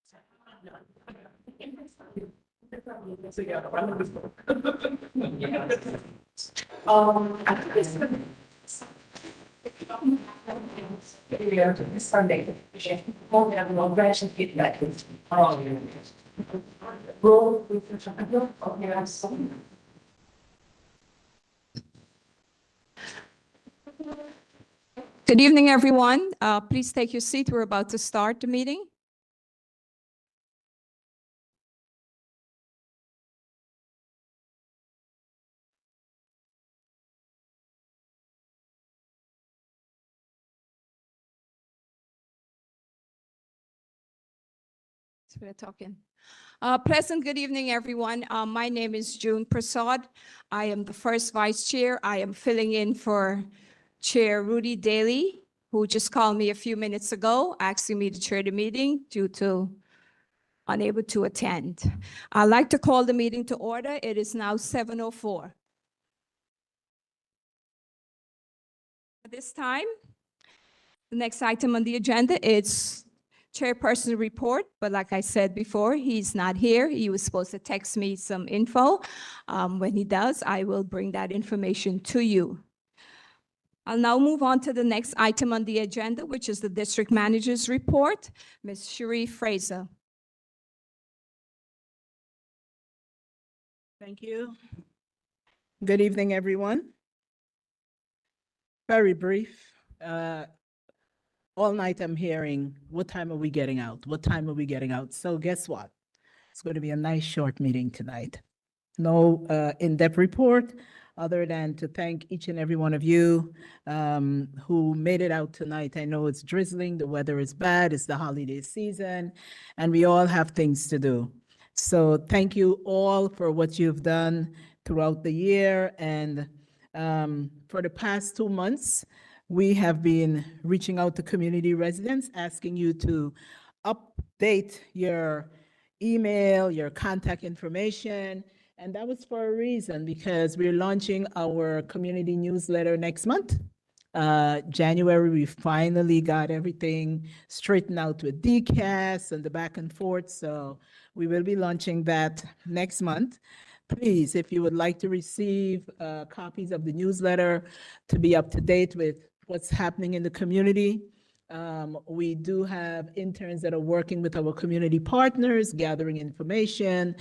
I think it's Sunday. Won't have no ration get back. Roll with the chocolate. Okay, I'm sorry. Good evening, everyone. Please take your seat. We're about to start the meeting. So we're talking. Pleasant good evening, everyone. My name is June Prasad. I am the first vice chair. I am filling in for Chair Rudy Daly, who just called me a few minutes ago, asking me to chair the meeting due to unable to attend. I'd like to call the meeting to order. It is now 7:04. At this time, the next item on the agenda is chairperson report, but like I said before, he's not here. He was supposed to text me some info. When he does, I will bring that information to you. I'll now move on to the next item on the agenda, which is the district manager's report. Ms. Cherie Fraser. Thank you. Good evening, everyone. Very brief. All night I'm hearing, what time are we getting out? What time are we getting out? So guess what? It's going to be a nice short meeting tonight. No in-depth report, other than to thank each and every one of you who made it out tonight. I know it's drizzling, the weather is bad, it's the holiday season, and we all have things to do. So thank you all for what you've done throughout the year. And for the past 2 months, we have been reaching out to community residents, asking you to update your email, your contact information. And that was for a reason, because we're launching our community newsletter next month. January, we finally got everything straightened out with DCAS and the back and forth. So we will be launching that next month. Please, if you would like to receive copies of the newsletter to be up to date with what's happening in the community, we do have interns that are working with our community partners, gathering information.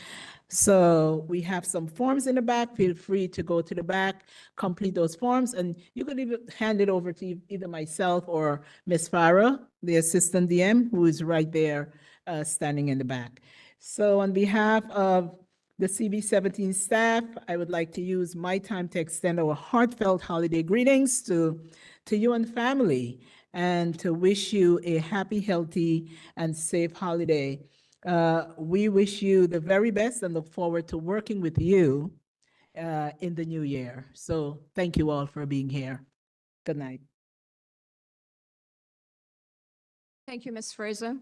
So we have some forms in the back. Feel free to go to the back, complete those forms, and you could even hand it over to either myself or Ms. Farah, the assistant DM, who is right there standing in the back. So on behalf of the CB17 staff, I would like to use my time to extend our heartfelt holiday greetings to you and family, and to wish you a happy, healthy, and safe holiday. We wish you the very best and look forward to working with you in the new year. So thank you all for being here. Good night. Thank you, Ms. Fraser.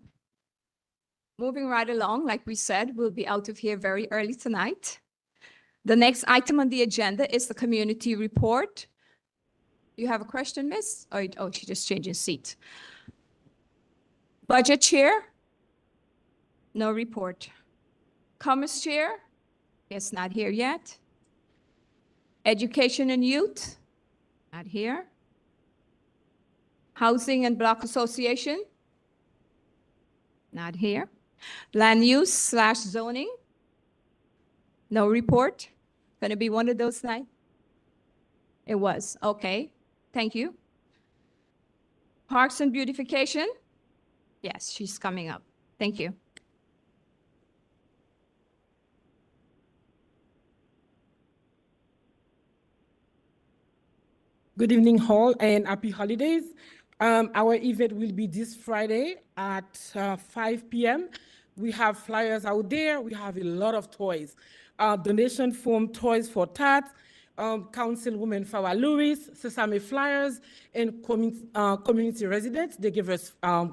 Moving right along, like we said, we'll be out of here very early tonight. The next item on the agenda is the community report. You have a question, Miss? Oh, she just changed her seat. Budget Chair? No report. Commerce Chair? Yes, not here yet. Education and Youth? Not here. Housing and Block Association? Not here. Land Use / Zoning? No report. Going to be one of those nights? It was, okay. Thank you. Parks and Beautification? Yes, she's coming up. Thank you. Good evening, all, and happy holidays. Our event will be this Friday at 5 p.m. We have flyers out there. We have a lot of toys. Donation from Toys for Tots, Councilwoman Farah Lewis, Sesame Flyers, and community residents. They give us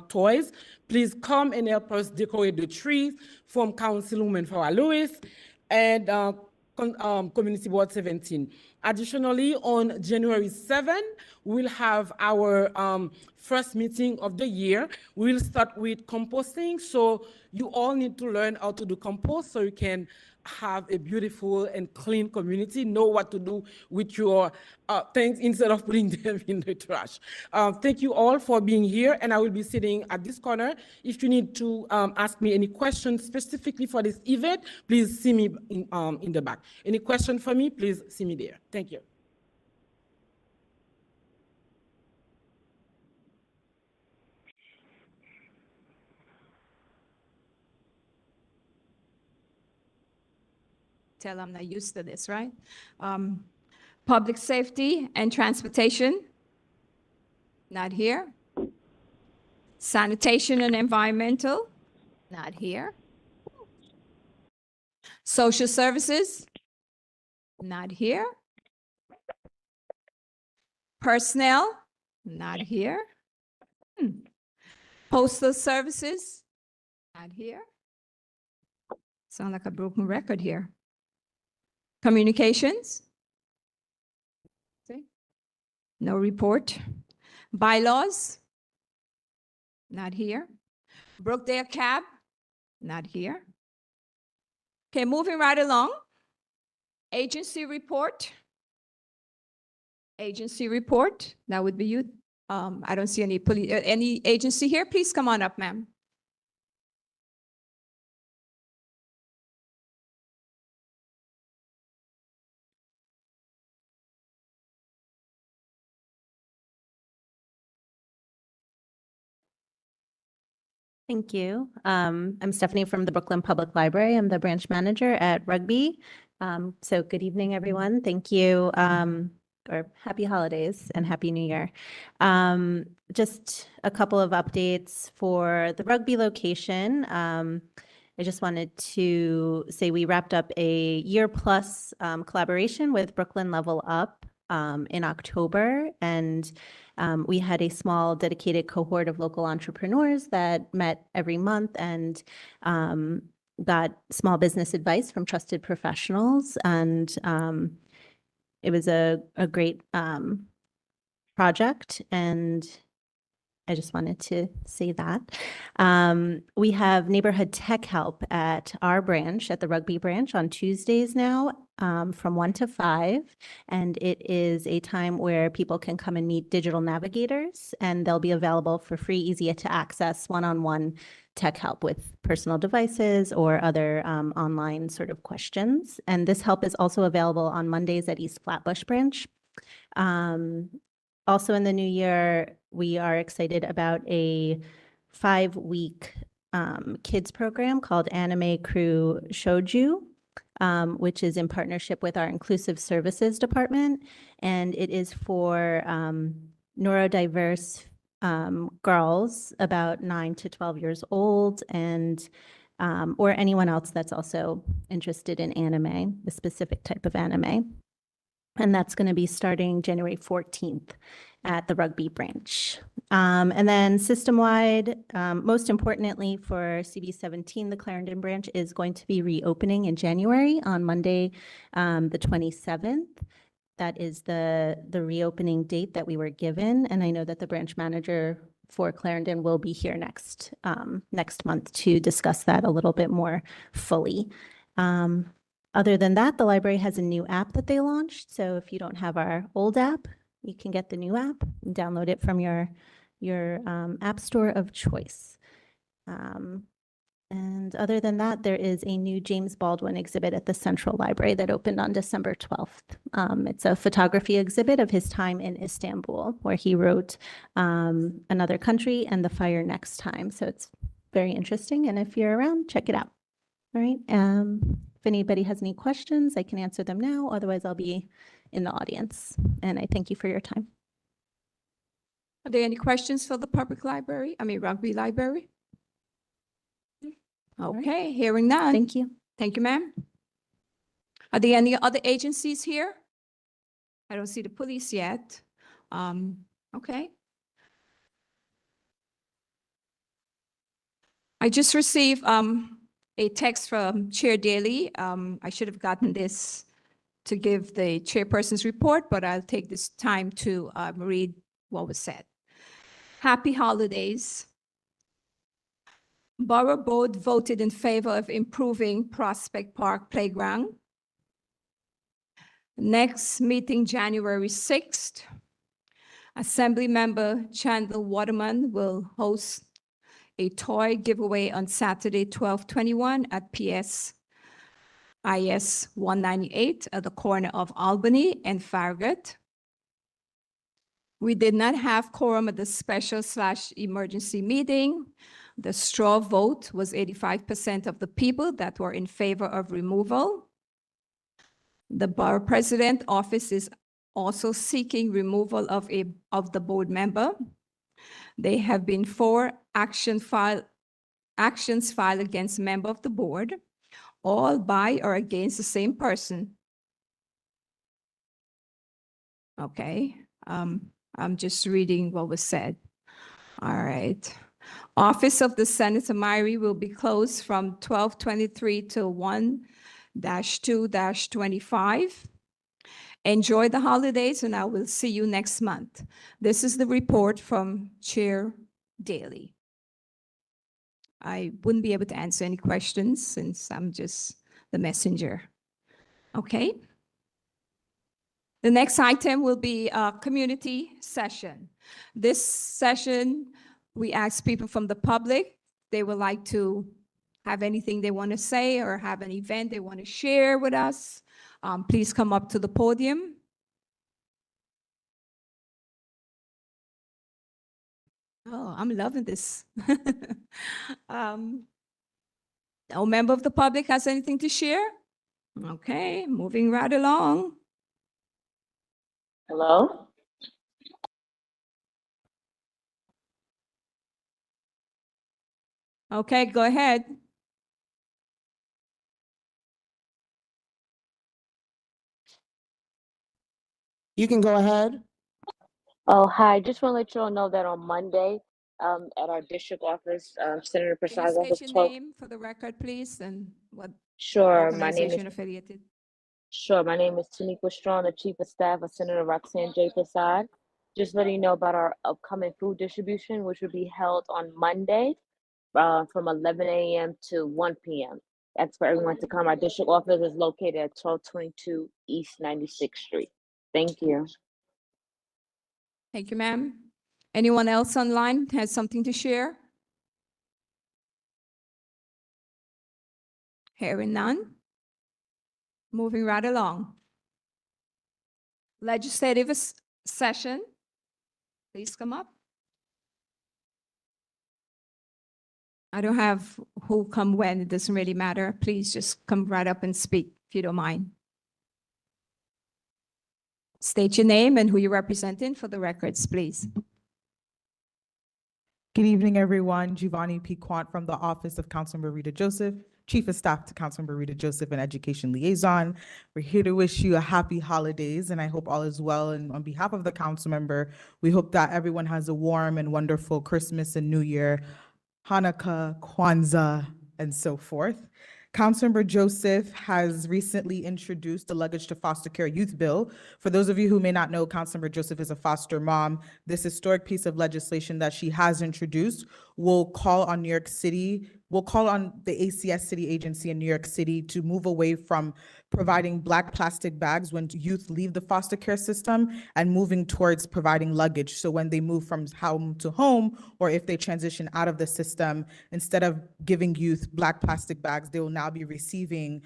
toys. Please come and help us decorate the trees from Councilwoman Farah Lewis. And Community Board 17. Additionally, on January 7, we'll have our first meeting of the year. We'll start with composting. So you all need to learn how to do compost so you can have a beautiful and clean community, know what to do with your things instead of putting them in the trash. Thank you all for being here, and I will be sitting at this corner. If you need to ask me any questions specifically for this event, please see me in the back. Any question for me, please see me there. Thank you. Tell I'm not used to this, right? Public safety and transportation, not here. Sanitation and environmental, not here. Social services, not here. Personnel, not here. Postal services, not here. Sound like a broken record here. Communications? See? No report. Bylaws? Not here. Brookdale Cab? Not here. Okay, moving right along. Agency report. Agency report, that would be you. I don't see any any agency here. Please come on up, ma'am. Thank you. I'm Stephanie from the Brooklyn Public Library. I'm the branch manager at Rugby. So good evening, everyone. Thank you, or happy holidays and happy new year. Just a couple of updates for the Rugby location. I just wanted to say we wrapped up a year-plus collaboration with Brooklyn Level Up in October, and we had a small dedicated cohort of local entrepreneurs that met every month and got small business advice from trusted professionals. And it was a great project, and I just wanted to say that. We have neighborhood tech help at our branch, at the Rugby branch, on Tuesdays now from 1 to 5. And it is a time where people can come and meet digital navigators, and they'll be available for free, easy to access one-on-one tech help with personal devices or other online sort of questions. And this help is also available on Mondays at East Flatbush branch. Also in the new year, we are excited about a 5-week kids program called Anime Crew Shouju, which is in partnership with our Inclusive Services Department. And it is for neurodiverse girls about 9 to 12 years old, and or anyone else that's also interested in anime, the specific type of anime. And that's going to be starting January 14th at the Rugby branch. And then system-wide, most importantly for CB17, the Clarendon branch is going to be reopening in January on Monday, the 27th. That is the reopening date that we were given. And I know that the branch manager for Clarendon will be here next month to discuss that a little bit more fully. Other than that, the library has a new app that they launched. So if you don't have our old app, you can get the new app and download it from your app store of choice. And other than that, there is a new James Baldwin exhibit at the Central Library that opened on December 12th. It's a photography exhibit of his time in Istanbul, where he wrote Another Country and The Fire Next Time. So it's very interesting. And if you're around, check it out. All right. If anybody has any questions, I can answer them now. Otherwise, I'll be in the audience. And I thank you for your time. Are there any questions for the public library? I mean, Rugby Library? Okay, hearing none. Thank you. Thank you, ma'am. Are there any other agencies here? I don't see the police yet. Okay. I just received a a text from Chair Daly. I should have gotten this to give the chairperson's report, but I'll take this time to read what was said. Happy holidays. Borough Board voted in favor of improving Prospect Park Playground. Next meeting, January 6th. Assemblymember Chandler Waterman will host a toy giveaway on Saturday, 12/21 at PS IS 198 at the corner of Albany and Farragut. We did not have quorum at the special/emergency meeting. The straw vote was 85% of the people that were in favor of removal. The borough president office is also seeking removal of the board member. There have been 4 actions filed against member of the board, all by or against the same person. Okay, I'm just reading what was said. All right. Office of the Senator Myrie will be closed from 12/23 to 1-2-25. Enjoy the holidays, and I will see you next month. This is the report from Chair Daly. I wouldn't be able to answer any questions since I'm just the messenger. Okay? The next item will be a community session. This session, we ask people from the public, they would like to have anything they want to say or have an event they want to share with us. Please come up to the podium. Oh, I'm loving this. No member of the public has anything to share? Okay, moving right along. Hello? Okay, go ahead. You can go ahead. Oh, hi. Just want to let you all know that on Monday, at our district office, Senator Can you Prasad's office, state your 12. name for the record, please, and what Sure, my name organization is affiliated? Taniqua Strong, the Chief of Staff of Senator Roxanne J. Prasad. Just letting you know about our upcoming food distribution, which will be held on Monday, from 11 a.m. to 1 p.m. That's for everyone to come. Our district office is located at 1222 East 96th Street. Thank you. Thank you, ma'am. Anyone else online has something to share? Hearing none. Moving right along. Legislative session. Please come up. I don't have who come when, it doesn't really matter. Please just come right up and speak if you don't mind. State your name and who you're representing for the records, please. Good evening, everyone. Giovanni P. Quant from the Office of Councilmember Rita Joseph, Chief of Staff to Councilmember Rita Joseph and Education Liaison. We're here to wish you a happy holidays, and I hope all is well. And on behalf of the council member, we hope that everyone has a warm and wonderful Christmas and New Year, Hanukkah, Kwanzaa, and so forth. Councilmember Joseph has recently introduced the Luggage to Foster Care Youth Bill. For those of you who may not know, Councilmember Joseph is a foster mom. This historic piece of legislation that she has introduced will call on New York City, will call on the ACS City Agency in New York City to move away from providing Black plastic bags when youth leave the foster care system and moving towards providing luggage. So when they move from home to home, or if they transition out of the system, instead of giving youth Black plastic bags, they will now be receiving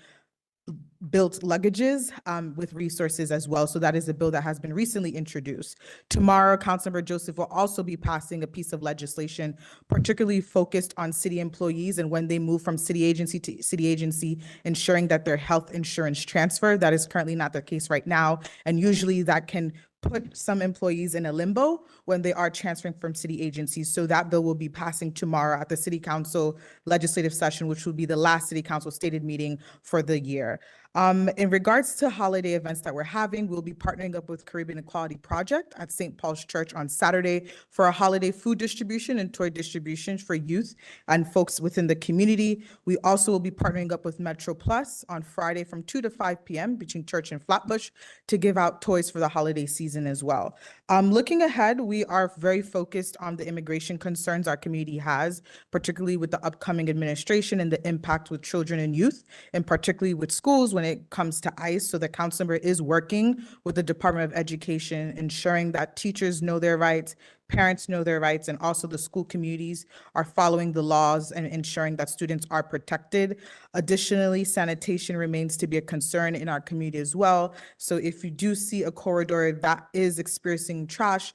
built luggages with resources as well. So that is a bill that has been recently introduced. Tomorrow, Councilmember Joseph will also be passing a piece of legislation particularly focused on city employees and when they move from city agency to city agency, ensuring that their health insurance transfer. That is currently not the case right now. And usually that can put some employees in a limbo when they are transferring from city agencies. So that bill will be passing tomorrow at the City Council legislative session, which will be the last City Council stated meeting for the year. In regards to holiday events that we're having, we'll be partnering up with Caribbean Equality Project at St. Paul's Church on Saturday for a holiday food distribution and toy distribution for youth and folks within the community. We also will be partnering up with Metro Plus on Friday from 2 to 5 p.m. between Church and Flatbush to give out toys for the holiday season as well. Looking ahead, we are very focused on the immigration concerns our community has, particularly with the upcoming administration and the impact with children and youth, and particularly with schools when it comes to ICE. So the council member is working with the Department of Education, ensuring that teachers know their rights, parents know their rights, and also the school communities are following the laws and ensuring that students are protected. Additionally, sanitation remains to be a concern in our community as well. So if you do see a corridor that is experiencing trash,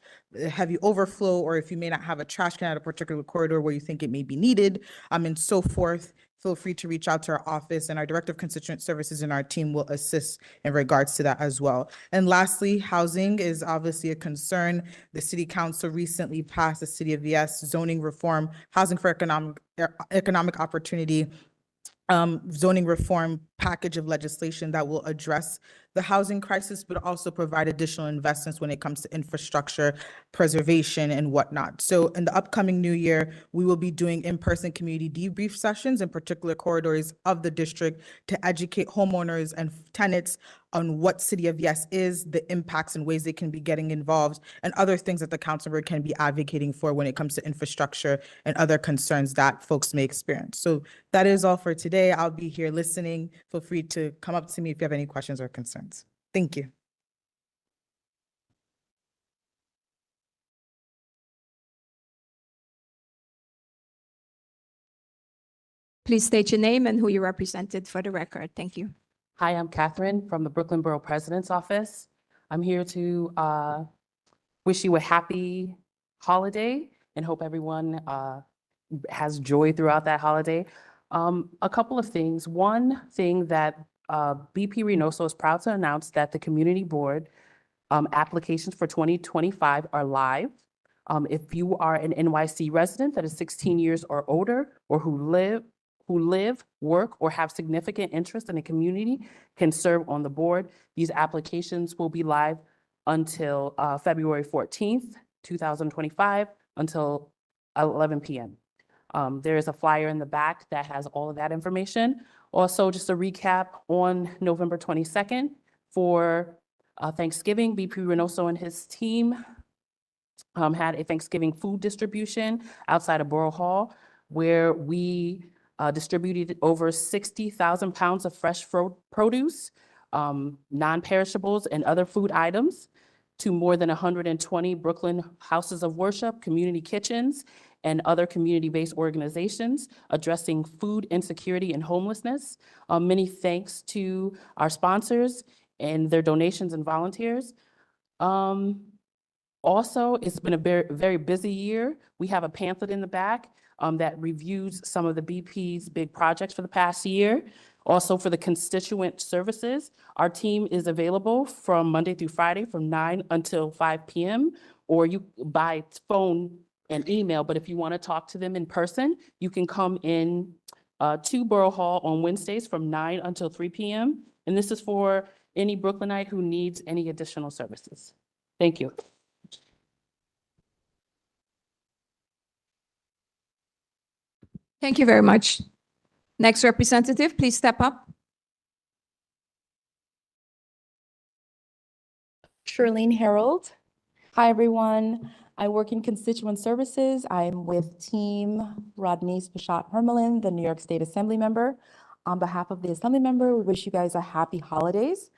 heavy overflow, or if you may not have a trash can at a particular corridor where you think it may be needed, and so forth, feel free to reach out to our office, and our Director of Constituent Services and our team will assist in regards to that as well. And lastly, housing is obviously a concern. The City Council recently passed the City of Yes zoning reform, housing for economic opportunity, zoning reform package of legislation that will address the housing crisis, but also provide additional investments when it comes to infrastructure, preservation, and whatnot. So in the upcoming new year, we will be doing in-person community debrief sessions in particular corridors of the district to educate homeowners and tenants on what City of Yes is, the impacts and ways they can be getting involved, and other things that the council member can be advocating for when it comes to infrastructure and other concerns that folks may experience. So that is all for today. I'll be here listening. Feel free to come up to me if you have any questions or concerns. Thank you. Please state your name and who you represented for the record. Thank you. Hi, I'm Catherine from the Brooklyn Borough President's Office. I'm here to wish you a happy holiday and hope everyone has joy throughout that holiday. A couple of things. One thing that BP Reynoso is proud to announce that the Community Board applications for 2025 are live. If you are an NYC resident that is 16 years or older, or who live, work, or have significant interest in a community can serve on the board. These applications will be live until February 14th, 2025, until 11 p.m. There is a flyer in the back that has all of that information. Also, just a recap, on November 22nd for Thanksgiving, BP Reynoso and his team had a Thanksgiving food distribution outside of Borough Hall, where we distributed over 60,000 pounds of fresh produce, non-perishables, and other food items to more than 120 Brooklyn houses of worship, community kitchens, and other community-based organizations addressing food insecurity and homelessness. Many thanks to our sponsors and their donations and volunteers. Also, it's been a very busy year. We have a pamphlet in the back that reviews some of the BP's big projects for the past year. Also, for the constituent services, our team is available from Monday through Friday from 9 until 5 p.m. or you by phone and email. But if you want to talk to them in person, you can come in to Borough Hall on Wednesdays from 9 until 3 p.m. And this is for any Brooklynite who needs any additional services. Thank you. Thank you very much. Next representative, please step up. Shirlene Harold. Hi, everyone. I work in constituent services. I'm with Team Rodney's Bashat Hermelin, the New York State Assembly member. On behalf of the Assembly member, we wish you guys a happy holidays.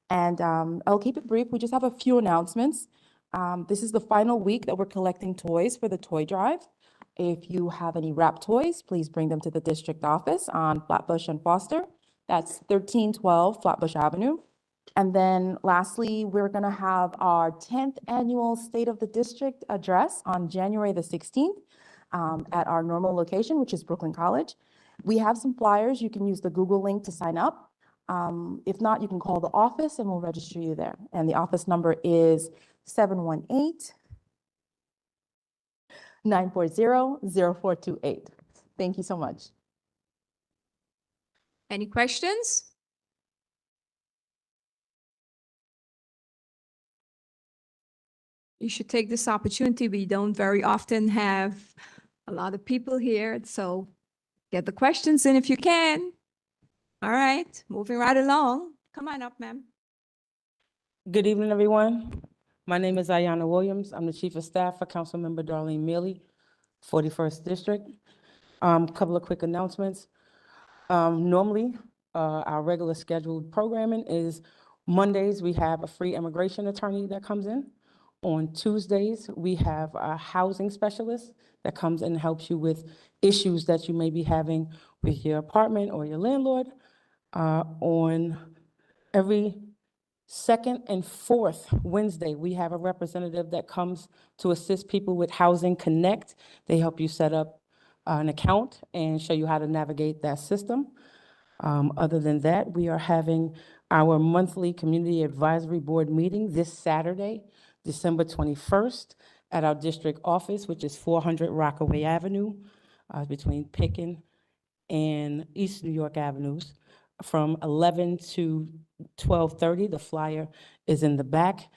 And I'll keep it brief. We just have a few announcements. This is the final week that we're collecting toys for the toy drive. If you have any wrap toys, please bring them to the district office on Flatbush and Foster. That's 1312 Flatbush Avenue. And then lastly, we're gonna have our 10th annual State of the District address on January the 16th at our normal location, which is Brooklyn College. We have some flyers. You can use the Google link to sign up. If not, you can call the office and we'll register you there. And the office number is 718-940-0428. Thank you so much. Any questions? you should take this opportunity. We don't very often have a lot of people here, so get the questions in if you can. All right, moving right along. Come on up, ma'am. Good evening, everyone. My name is Ayanna Williams. I'm the Chief of Staff for Councilmember Darlene Mealy, 41st District. Couple of quick announcements. Normally, our regular scheduled programming is Mondays, we have a free immigration attorney that comes in. On Tuesdays, we have a housing specialist that comes and helps you with issues that you may be having with your apartment or your landlord. On every second and fourth Wednesday, we have a representative that comes to assist people with Housing Connect. They help you set up an account and show you how to navigate that system. Other than that, we are having our monthly Community Advisory Board meeting this Saturday, December 21st, at our district office, which is 400 Rockaway Avenue, between Picken and East New York Avenues, from 11 to 12:30. The flyer is in the back.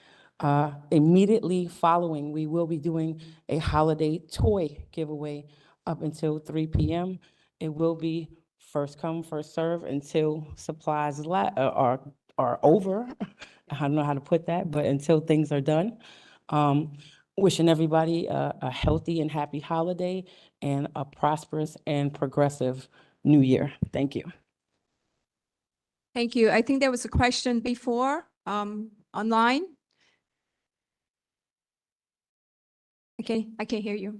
Immediately following, we will be doing a holiday toy giveaway up until 3 p.m. It will be first come, first serve until supplies are over. I don't know how to put that, but until things are done. Wishing everybody a healthy and happy holiday and a prosperous and progressive new year. Thank you. Thank you. I think there was a question before, online. Okay, I can't hear you.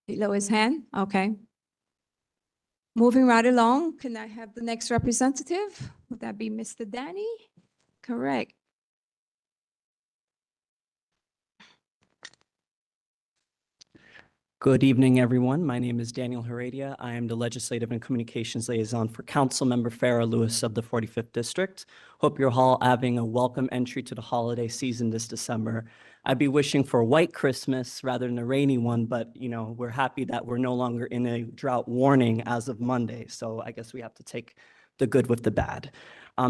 Below his hand, okay. Moving right along, can I have the next representative? Would that be Mr. Danny? Correct. Good evening, everyone. My name is Daniel Heredia. I am the Legislative and Communications Liaison for Councilmember Farah Lewis of the 45th District. Hope you're all having a welcome entry to the holiday season this December. I'd be wishing for a white Christmas rather than a rainy one, but we're happy that we're no longer in a drought warning as of Monday. So I guess we have to take the good with the bad.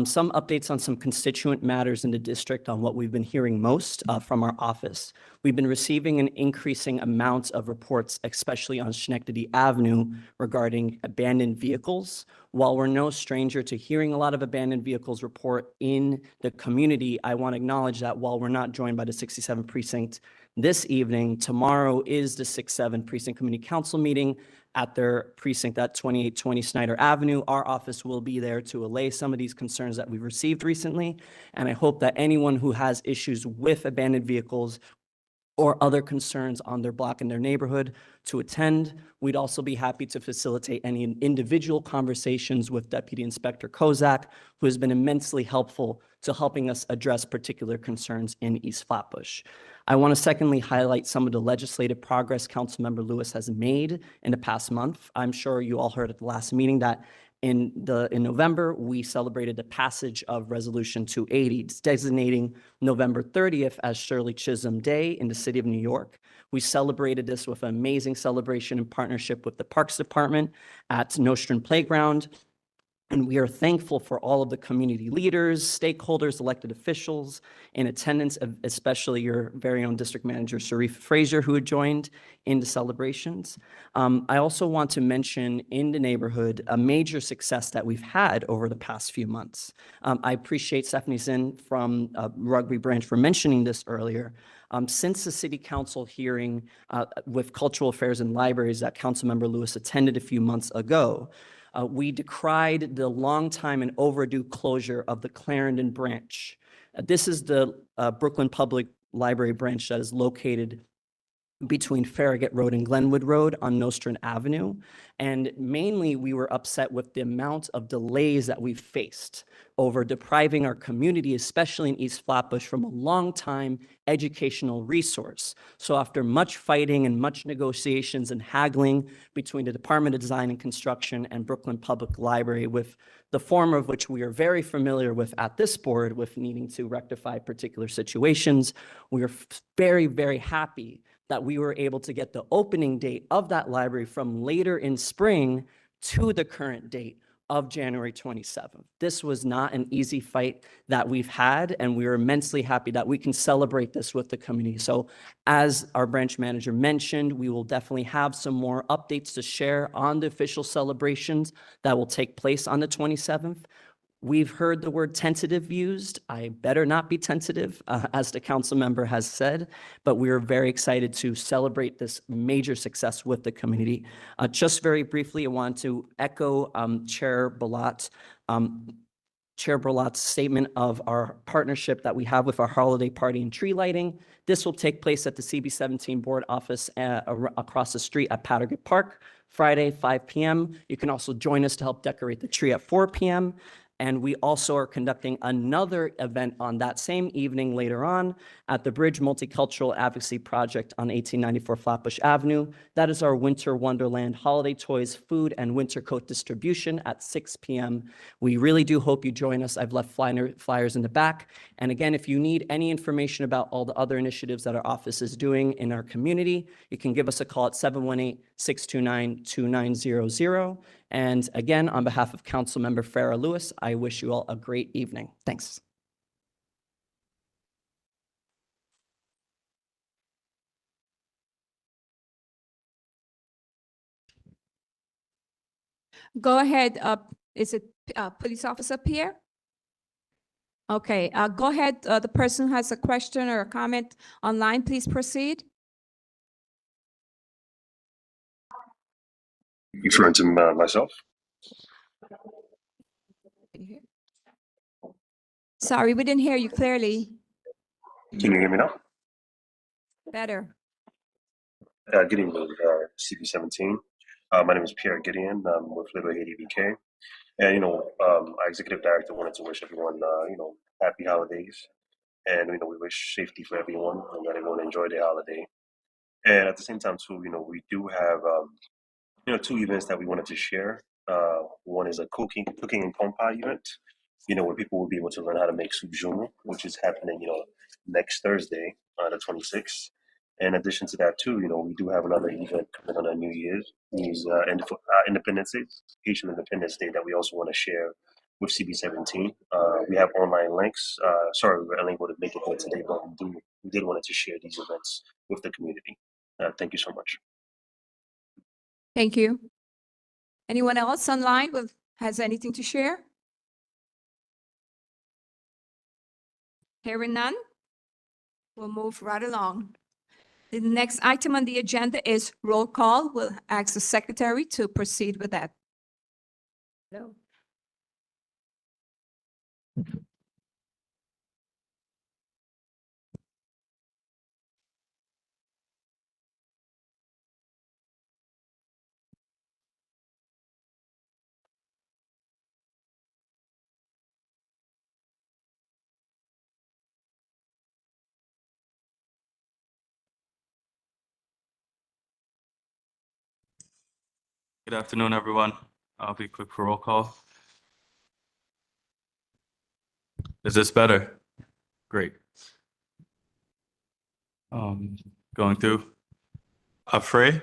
Some updates on some constituent matters in the district on what we've been hearing most from our office. We've been receiving an increasing amount of reports, especially on Schenectady Avenue, regarding abandoned vehicles. While we're no stranger to hearing a lot of abandoned vehicles report in the community, I want to acknowledge that while we're not joined by the 67th Precinct this evening, tomorrow is the 6-7 Precinct Community Council meeting at their precinct at 2820 Snyder Avenue. Our office will be there to allay some of these concerns that we've received recently. And I hope that anyone who has issues with abandoned vehicles or other concerns on their block in their neighborhood to attend. We'd also be happy to facilitate any individual conversations with Deputy Inspector Kozak, who has been immensely helpful to helping us address particular concerns in East Flatbush. I want to secondly highlight some of the legislative progress Councilmember Lewis has made in the past month. I'm sure you all heard at the last meeting that in November, we celebrated the passage of Resolution 280, designating November 30th as Shirley Chisholm Day in the city of New York. We celebrated this with an amazing celebration in partnership with the Parks Department at Nostrand Playground. And we are thankful for all of the community leaders, stakeholders, elected officials in attendance, especially your very own district manager, Sharif Frazier, who had joined in the celebrations. I also want to mention in the neighborhood a major success that we've had over the past few months. I appreciate Stephanie Zinn from Rugby Branch for mentioning this earlier. Since the city council hearing with Cultural Affairs and Libraries that Councilmember Lewis attended a few months ago, we decried the long time and overdue closure of the Clarendon branch. This is the Brooklyn Public Library branch that is located between Farragut Road and Glenwood Road on Nostrand Avenue. And mainly we were upset with the amount of delays that we've faced over depriving our community, especially in East Flatbush, from a long-time educational resource. So after much fighting and much negotiations and haggling between the Department of Design and Construction and Brooklyn Public Library, with the former of which we are very familiar with at this board with needing to rectify particular situations, we are very, very happy that we were able to get the opening date of that library from later in spring to the current date of January 27th. This was not an easy fight that we've had, and we are immensely happy that we can celebrate this with the community. So as our branch manager mentioned, we will definitely have some more updates to share on the official celebrations that will take place on the 27th. We've heard the word tentative used. I better not be tentative, as the council member has said, but we are very excited to celebrate this major success with the community. Just very briefly, I want to echo Chair Balat. Chair Berlot's statement of our partnership that we have with our holiday party and tree lighting. This will take place at the CB17 board office across the street at Pattergate Park, Friday, 5 p.m. You can also join us to help decorate the tree at 4 p.m. And we also are conducting another event on that same evening later on at the Bridge Multicultural Advocacy Project on 1894 Flatbush Avenue. That is our Winter Wonderland holiday toys, food, and winter coat distribution at 6 p.m. We really do hope you join us. I've left flyers in the back. And again, if you need any information about all the other initiatives that our office is doing in our community, you can give us a call at 718-629-2900. And again, on behalf of Councilmember Farah Lewis, I wish you all a great evening. Thanks. Go ahead, is it police officer Pierre? Okay, go ahead. The person who has a question or a comment online, please proceed. Referring to myself? Sorry, we didn't hear you clearly. Can you hear me now? Better. Good evening, CB17. My name is Pierre Gideon. I'm with Little Haiti BK. And, our executive director wanted to wish everyone, happy holidays. And, we wish safety for everyone and that everyone enjoy their holiday. And at the same time, too, we do have, two events that we wanted to share. One is a cooking and compa event, where people will be able to learn how to make soup jumu, which is happening, next Thursday, the 26th. In addition to that, too, we do have another event coming on New Year's Independence Day, Haitian Independence Day, that we also want to share with CB17. We have online links. Sorry, we were unable to make it there today, but we did want to share these events with the community. Thank you so much. Thank you. Anyone else online has anything to share? Hearing none, we'll move right along. The next item on the agenda is roll call. We'll ask the secretary to proceed with that. Hello. Good afternoon, everyone. I'll be quick for roll call. Is this better? Great. Going through. Afray?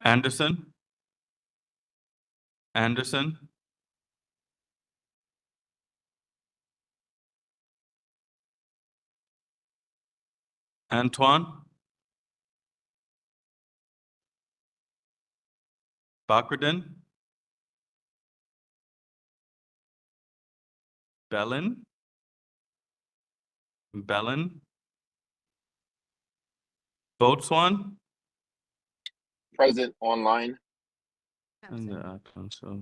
Anderson? Anderson? Antoine? Bakrdin? Bellin? Bellin? Boatswan? Present online. And the icon, so.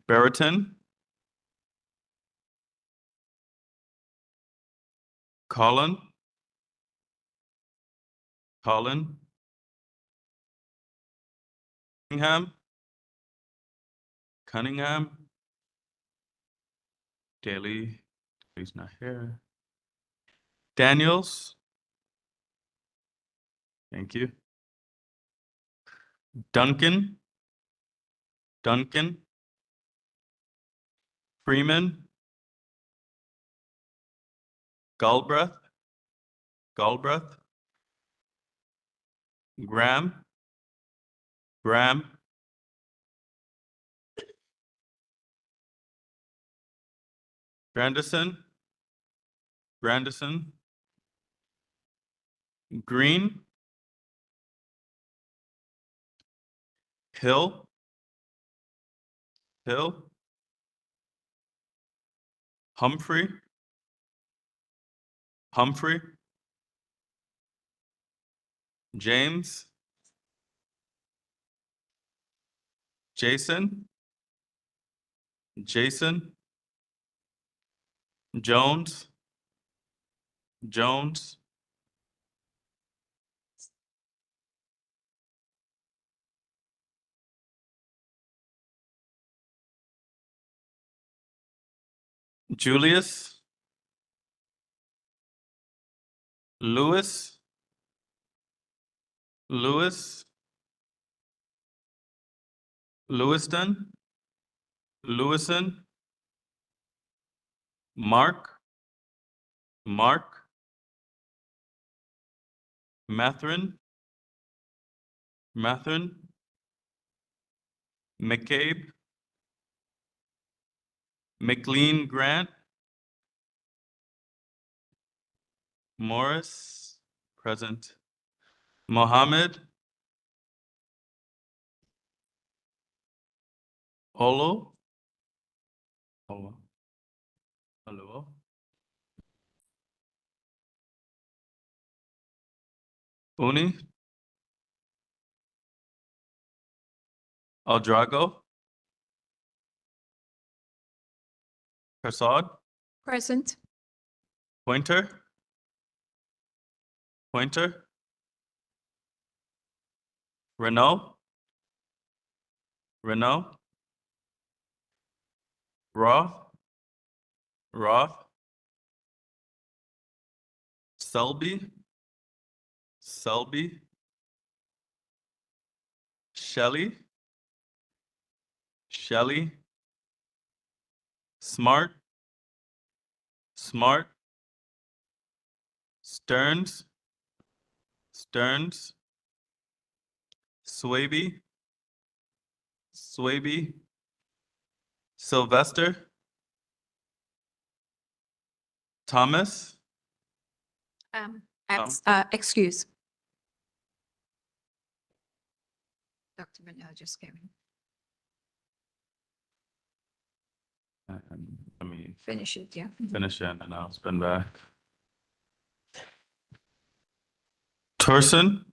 Baraton? Colin? Colin? Cunningham? Cunningham? Daly? He's not here. Daniels? Thank you. Duncan? Duncan? Freeman? Galbraith, Galbraith, Graham, Graham, Grandison, Grandison, Green, Hill, Hill, Humphrey, Humphrey, James, Jason, Jason, Jones, Jones, Julius, Lewis, Lewis, Lewiston, Lewison, Mark, Mark, Matherin, Matherin, McCabe, McLean Grant, Morris, present. Mohammed, Olo, Olo, hello, Uni, Aldrago, Prasad, Present. Pointer, Pointer, Renault, Renault, Roth, Roth, Selby, Selby, Shelley, Shelley, Smart, Smart, Stearns, Stearns, Swaby, Swaby, Sylvester, Thomas, Excuse. Dr. Manel just came in. let me Finish it, yeah. finish it and I'll spin back. Turson,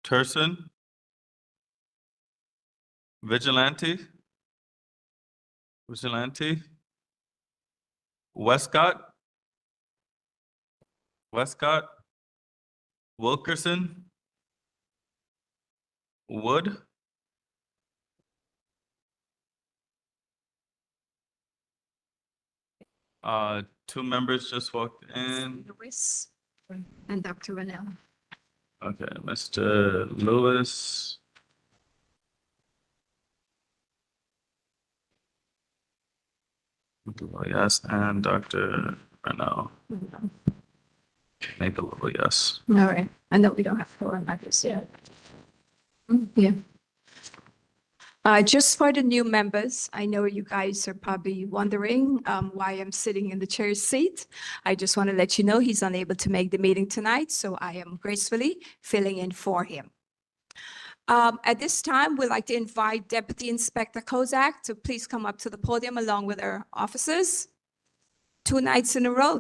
Turson, Vigilante, Vigilante, Westcott, Westcott, Wilkerson, Wood, two members just walked in. Lewis and Dr. Manel. Okay, Mr. Lewis. Yes, and Dr. Renault. Make a little yes. All right. I know we don't have four members yet. Yeah. Just for the new members, I know you guys are probably wondering why I'm sitting in the chair seat. I just want to let you know he's unable to make the meeting tonight, so I am gracefully filling in for him. At this time, we'd like to invite Deputy Inspector Kozak to please come up to the podium along with our officers. 2 nights in a row,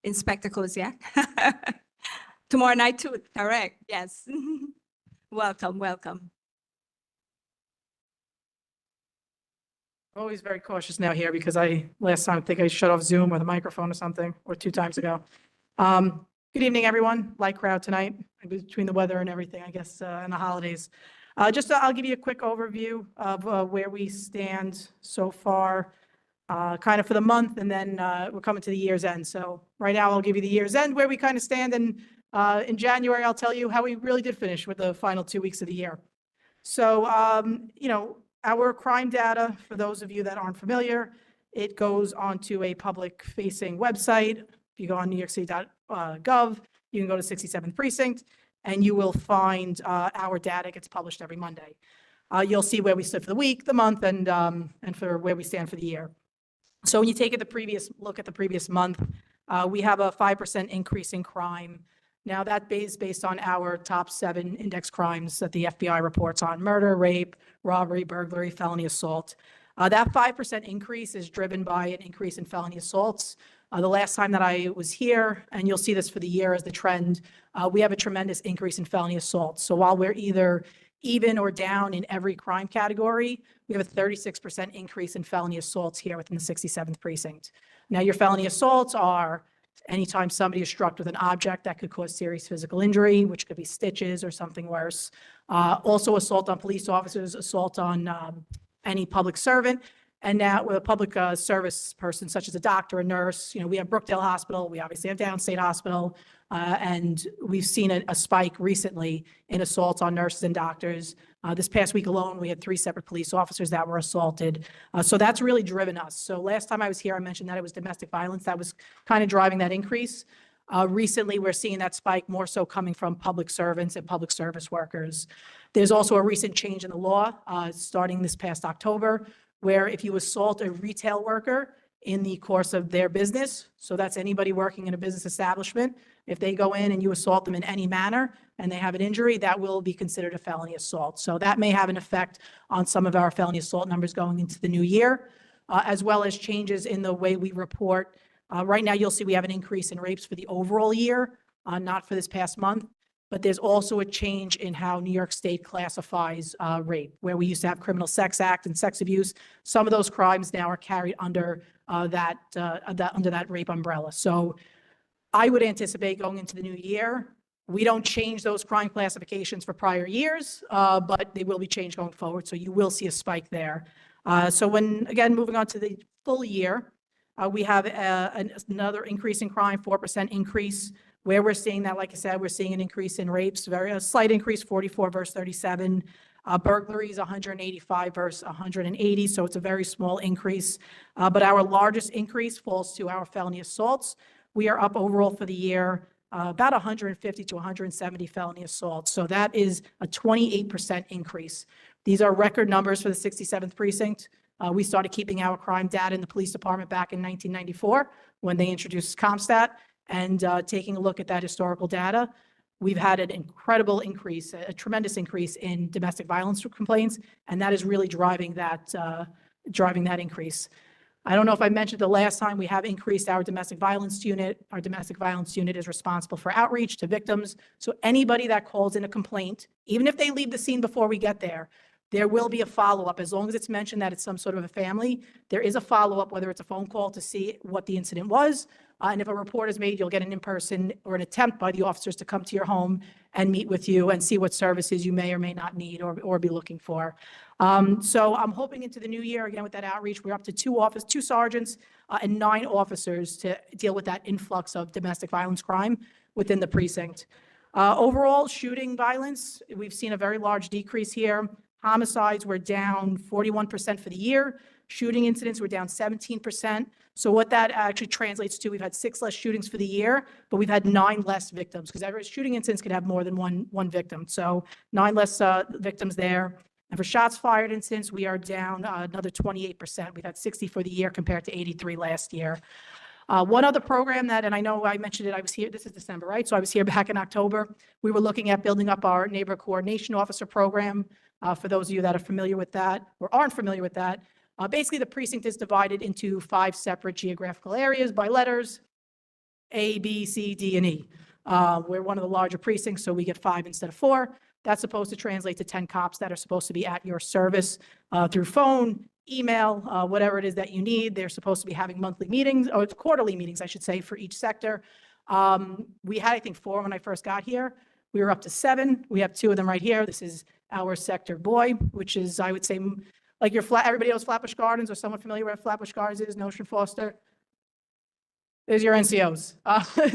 Inspector Kozak. Tomorrow night too, correct, yes. Welcome, welcome. I'm always very cautious now here because last time I think I shut off Zoom or the microphone or something, or 2 times ago. Good evening, everyone. Light crowd tonight, between the weather and everything, I guess, and the holidays. I'll give you a quick overview of where we stand so far, kind of for the month, and then we're coming to the year's end. So right now, I'll give you the year's end, where we kind of stand, and in January, I'll tell you how we really did finish with the final 2 weeks of the year. So, our crime data, for those of you that aren't familiar, it goes onto a public-facing website. If you go on newyorkcity.gov, you can go to 67th Precinct, and you will find our data gets published every Monday. You'll see where we stood for the week, the month, and for where we stand for the year. So when you take look at the previous month, we have a 5% increase in crime. Now that is based on our top 7 index crimes that the FBI reports on: murder, rape, robbery, burglary, felony assault. That 5% increase is driven by an increase in felony assaults. The last time that I was here, and you'll see this for the year as the trend, we have a tremendous increase in felony assaults. So while we're either even or down in every crime category, we have a 36% increase in felony assaults here within the 67th Precinct. Now, your felony assaults are anytime somebody is struck with an object that could cause serious physical injury, which could be stitches or something worse. Also assault on police officers, assault on any public servant, and now with a public service person such as a doctor, a nurse. We have Brookdale Hospital, we obviously have Downstate Hospital, and we've seen a spike recently in assaults on nurses and doctors. This past week alone, we had 3 separate police officers that were assaulted. So that's really driven us. So last time I was here, I mentioned that it was domestic violence that was kind of driving that increase. Recently, we're seeing that spike more so coming from public servants and public service workers. There's also a recent change in the law starting this past October, where if you assault a retail worker in the course of their business, so that's anybody working in a business establishment, if they go in and you assault them in any manner and they have an injury, that will be considered a felony assault. So that may have an effect on some of our felony assault numbers going into the new year, as well as changes in the way we report. Right now, you'll see we have an increase in rapes for the overall year, not for this past month. But there's also a change in how New York State classifies rape, where we used to have Criminal Sex Act and sex abuse. Some of those crimes now are carried under that rape umbrella. So I would anticipate going into the new year, we don't change those crime classifications for prior years, but they will be changed going forward. So you will see a spike there. So again, moving on to the full year, we have another increase in crime, 4% increase. Where we're seeing that, like I said, we're seeing an increase in rapes, a slight increase, 44 versus 37. Burglaries, 185 versus 180, so it's a very small increase. But our largest increase falls to our felony assaults. We are up overall for the year about 150 to 170 felony assaults. So that is a 28% increase. These are record numbers for the 67th Precinct. We started keeping our crime data in the police department back in 1994 when they introduced CompStat. And taking a look at that historical data, we've had an incredible increase, a tremendous increase in domestic violence complaints, and that is really driving that increase. I don't know if I mentioned the last time, we have increased our domestic violence unit. Our domestic violence unit is responsible for outreach to victims. So anybody that calls in a complaint, even if they leave the scene before we get there will be a follow-up. As long as it's mentioned that it's some sort of a family, there is a follow-up, whether it's a phone call to see what the incident was. And if a report is made, you'll get an in-person or an attempt by the officers to come to your home and meet with you and see what services you may or may not need or be looking for. So I'm hoping into the new year, again, with that outreach, we're up to 2 sergeants and 9 officers to deal with that influx of domestic violence crime within the precinct. Overall, shooting violence, we've seen a very large decrease here. Homicides were down 41% for the year. Shooting incidents were down 17%. So what that actually translates to, we've had 6 less shootings for the year, but we've had 9 less victims, because every shooting incidents can have more than one victim. So 9 less victims there. And for shots fired incidents, we are down another 28%. We've had 60 for the year compared to 83 last year. One other program that, and I know I mentioned it, I was here, this is December, right? So I was here back in October. We were looking at building up our neighborhood coordination officer program. For those of you that are familiar with that or aren't familiar with that, basically the precinct is divided into 5 separate geographical areas by letters, A, B, C, D, and E. We're one of the larger precincts, so we get 5 instead of 4. That's supposed to translate to 10 cops that are supposed to be at your service through phone, email, whatever it is that you need. They're supposed to be having monthly meetings, or quarterly meetings, I should say, for each sector. We had, I think, 4 when I first got here. We were up to 7. We have 2 of them right here. This is our sector boy, which is, I would say, like everybody knows Flatbush Gardens, or someone familiar with Flatbush Gardens is, Nostrand Foster. There's your NCOs.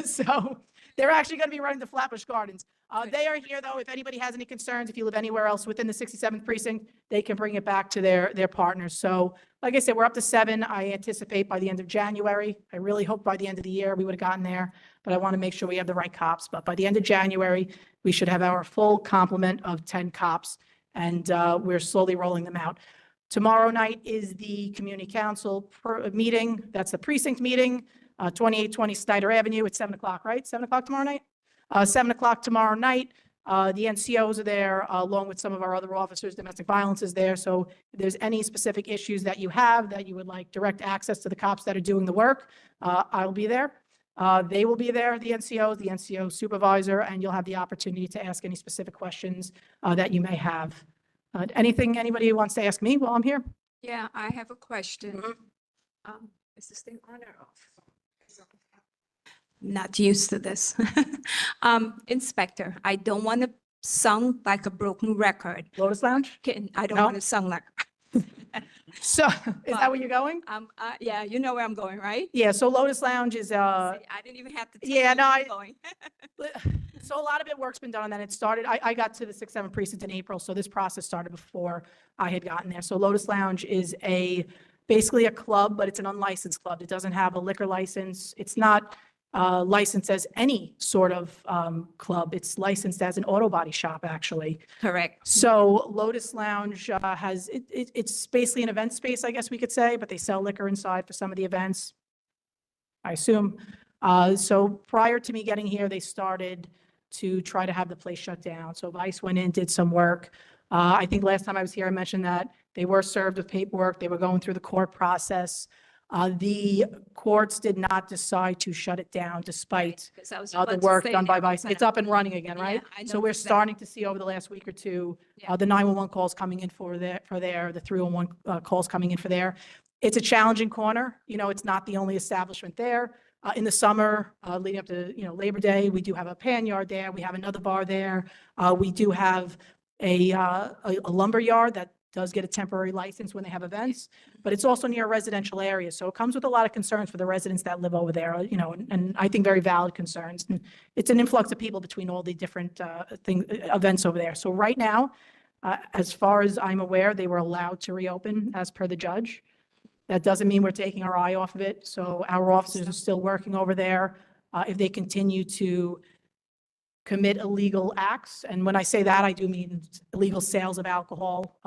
So they're actually going to be running the Flatbush Gardens. They are here, though. If anybody has any concerns, if you live anywhere else within the 67th precinct, they can bring it back to their partners. So like I said, we're up to 7. I anticipate by the end of January. I really hope by the end of the year we would have gotten there, but I want to make sure we have the right cops. But by the end of January, we should have our full complement of 10 cops, and we're slowly rolling them out. Tomorrow night is the community council meeting. That's the precinct meeting, 2820 Snyder Avenue at 7 o'clock, right? 7 o'clock tomorrow night? 7 o'clock tomorrow night. The NCOs are there, along with some of our other officers. Domestic violence is there. So if there's any specific issues that you have that you would like direct access to the cops that are doing the work, I'll be there. They will be there, the NCOs, the NCO supervisor, and you'll have the opportunity to ask any specific questions that you may have. Anything anybody wants to ask me while I'm here? Yeah, I have a question. Is this thing on or off? Not used to this. Inspector, I don't want to sound like a broken record. Lotus Lounge? I don't No? want to sound like. So is that where you're going? Yeah, you know where I'm going, right? Yeah, so Lotus Lounge is, I didn't even have to tell yeah, you no, where I, I'm going. so a lot of it work's been done on that. It started, I got to the 6-7 precinct in April, so this process started before I had gotten there. So Lotus Lounge is basically a club, but it's an unlicensed club. It doesn't have a liquor license. It's not licensed as any sort of club. It's licensed as an auto body shop, actually. Correct. So Lotus Lounge it's basically an event space, I guess we could say, but they sell liquor inside for some of the events, I assume. So prior to me getting here, they started to try to have the place shut down. So Vice went in, did some work. I think last time I was here, I mentioned that they were served with paperwork. They were going through the court process. The courts did not decide to shut it down despite 'Cause I was the about to work say done by that, Vice. It's up and running again, Yeah, right? I So we're noticed that. starting to see over the last week or two, the 911 calls coming in for the 311 calls coming in for there. It's a challenging corner. You know, it's not the only establishment there. In the summer, leading up to, Labor Day, we do have a pan yard there. We have another bar there. We do have a lumber yard that does get a temporary license when they have events, but it's also near a residential area. So it comes with a lot of concerns for the residents that live over there, and I think very valid concerns. And it's an influx of people between all the different events over there. So right now, as far as I'm aware, they were allowed to reopen as per the judge. That doesn't mean we're taking our eye off of it. So our officers are still working over there. If they continue to commit illegal acts, and when I say that, I do mean illegal sales of alcohol,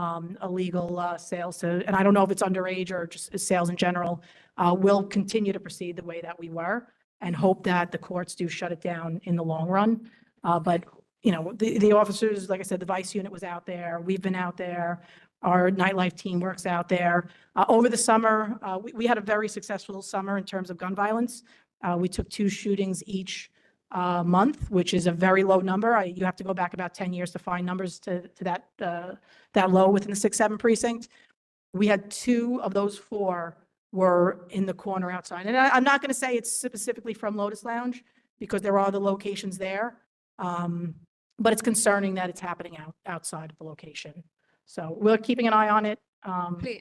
illegal sales to, and I don't know if it's underage or just sales in general, we'll continue to proceed the way that we were and hope that the courts do shut it down in the long run. But, the officers, like I said, the Vice unit was out there. We've been out there. Our nightlife team works out there. Over the summer, we had a very successful summer in terms of gun violence. We took 2 shootings each month, which is a very low number. You have to go back about 10 years to find numbers to that low within the 6-7 precinct. We had 2 of those 4 were in the corner outside. And I'm not going to say it's specifically from Lotus Lounge because there are other locations there. But it's concerning that it's happening outside of the location. So we're keeping an eye on it.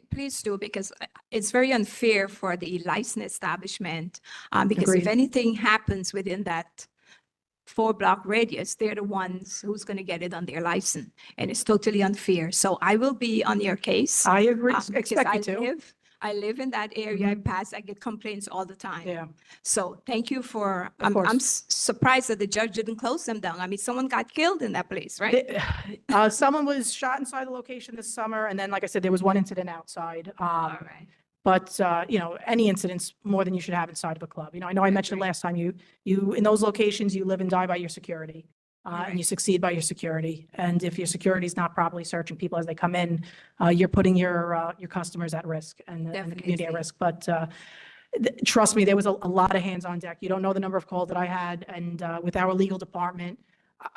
Please do, because it's very unfair for the licensed establishment. Because if Agreed. anything happens within that 4-block radius, they're the ones who's going to get it on their license. And it's totally unfair. So I will be on your case. I agree. because Expect you to. I live in that area. I pass, I get complaints all the time. Yeah. So thank you for, Of course. I'm surprised that the judge didn't close them down. I mean, someone got killed in that place, right? Someone was shot inside the location this summer. And then, like I said, there was one incident outside. All right. But, any incidents more than you should have inside of a club. I know I mentioned last time, you, in those locations, you live and die by your security. And you succeed by your security. And if your security is not properly searching people as they come in, you're putting your customers at risk and the community at risk. But trust me, there was a lot of hands on deck. You don't know the number of calls that I had. And with our legal department,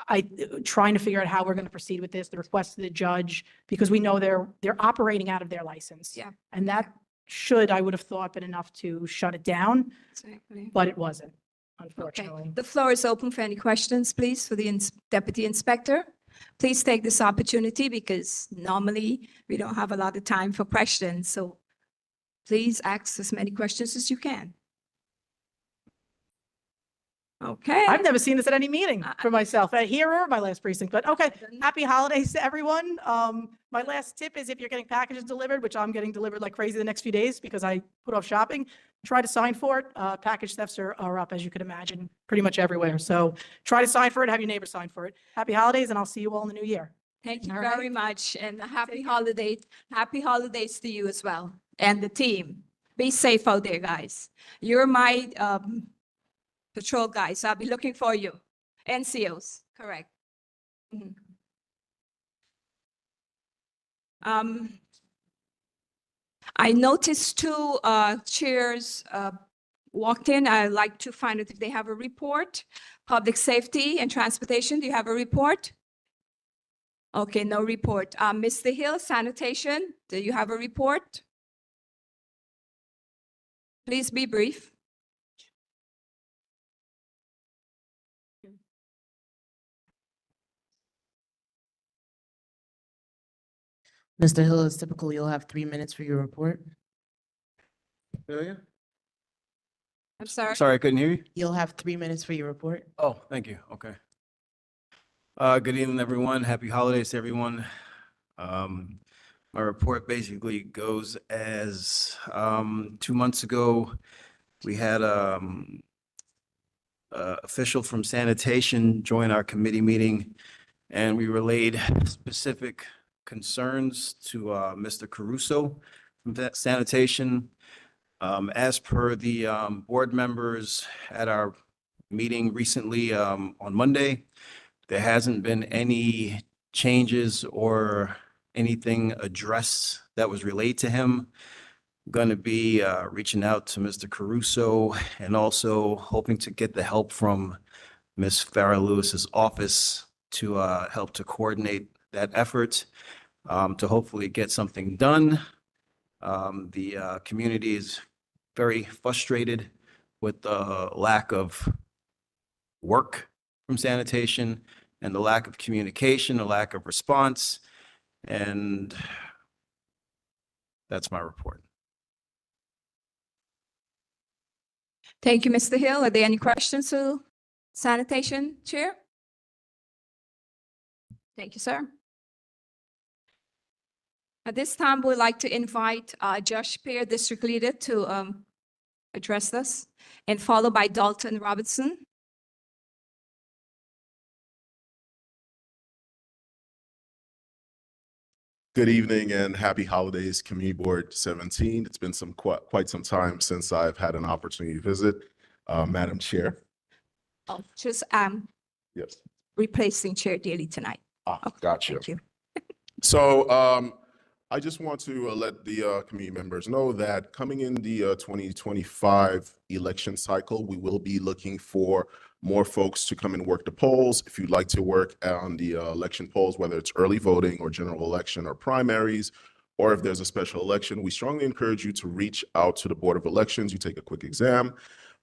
I trying to figure out how we're going to proceed with this, the request to the judge, because we know they're operating out of their license. Yeah. And that should, I would have thought, been enough to shut it down, Exactly. but it wasn't, Okay, unfortunately. the floor is open for any questions, please, for the Deputy Inspector. Please take this opportunity because normally we don't have a lot of time for questions. So please ask as many questions as you can. Okay. I've never seen this at any meeting for myself, here or my last precinct, but okay. Happy holidays to everyone. My last tip is if you're getting packages delivered, which I'm getting delivered like crazy the next few days because I put off shopping, try to sign for it. Package thefts are up, as you could imagine, pretty much everywhere. So try to sign for it, have your neighbor sign for it. Happy holidays, and I'll see you all in the new year. Thank you All very right. much, and happy holidays. Happy holidays to you as well, and the team. Be safe out there, guys. You're my patrol guys. I'll be looking for you. NCOs, correct. Mhm. I noticed two chairs walked in. I'd like to find out if they have a report. Public safety and transportation, do you have a report? Okay, no report. Mr. Hill, sanitation, do you have a report? Please be brief. Mr. Hill, as typical, you'll have 3 minutes for your report. I'm sorry. Sorry, I couldn't hear you. You'll have 3 minutes for your report. Oh, thank you. Okay. Good evening, everyone. Happy holidays to everyone. My report basically goes as 2 months ago, we had official from sanitation join our committee meeting, and we relayed specific concerns to Mr. Caruso from that sanitation. As per the board members at our meeting recently on Monday, there hasn't been any changes or anything addressed that was relayed to him. Going to be reaching out to Mr. Caruso and also hoping to get the help from Ms. Farah Lewis's office to help to coordinate that effort to hopefully get something done. The community is very frustrated with the lack of work from sanitation and the lack of communication, the lack of response, and that's my report. Thank you, Mr. Hill. Are there any questions to sanitation chair? Thank you, sir. At this time, we'd like to invite Josh Pear, district leader, to address us, and followed by Dalton Robertson. Good evening and happy holidays, Community Board 17. It's been quite some time since I've had an opportunity to visit. Madam Chair. Oh, just Yes. replacing Chair Daly tonight. Gotcha. Thank you. So I just want to let the community members know that coming in the 2025 election cycle, we will be looking for more folks to come and work the polls. If you'd like to work on the election polls, whether it's early voting or general election or primaries, or if there's a special election, we strongly encourage you to reach out to the Board of Elections. You take a quick exam.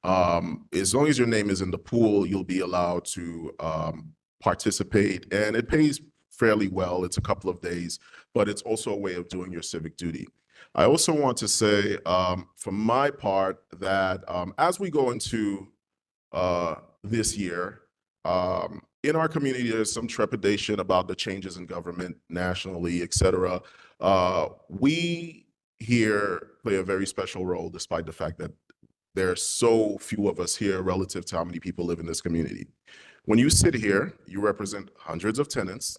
As long as your name is in the pool, you'll be allowed to participate, and it pays fairly well. It's a couple of days, but it's also a way of doing your civic duty. I also want to say, from my part, that as we go into this year, in our community, there's some trepidation about the changes in government nationally, et cetera. We here play a very special role, despite the fact that there are so few of us here relative to how many people live in this community. When you sit here, you represent hundreds of tenants,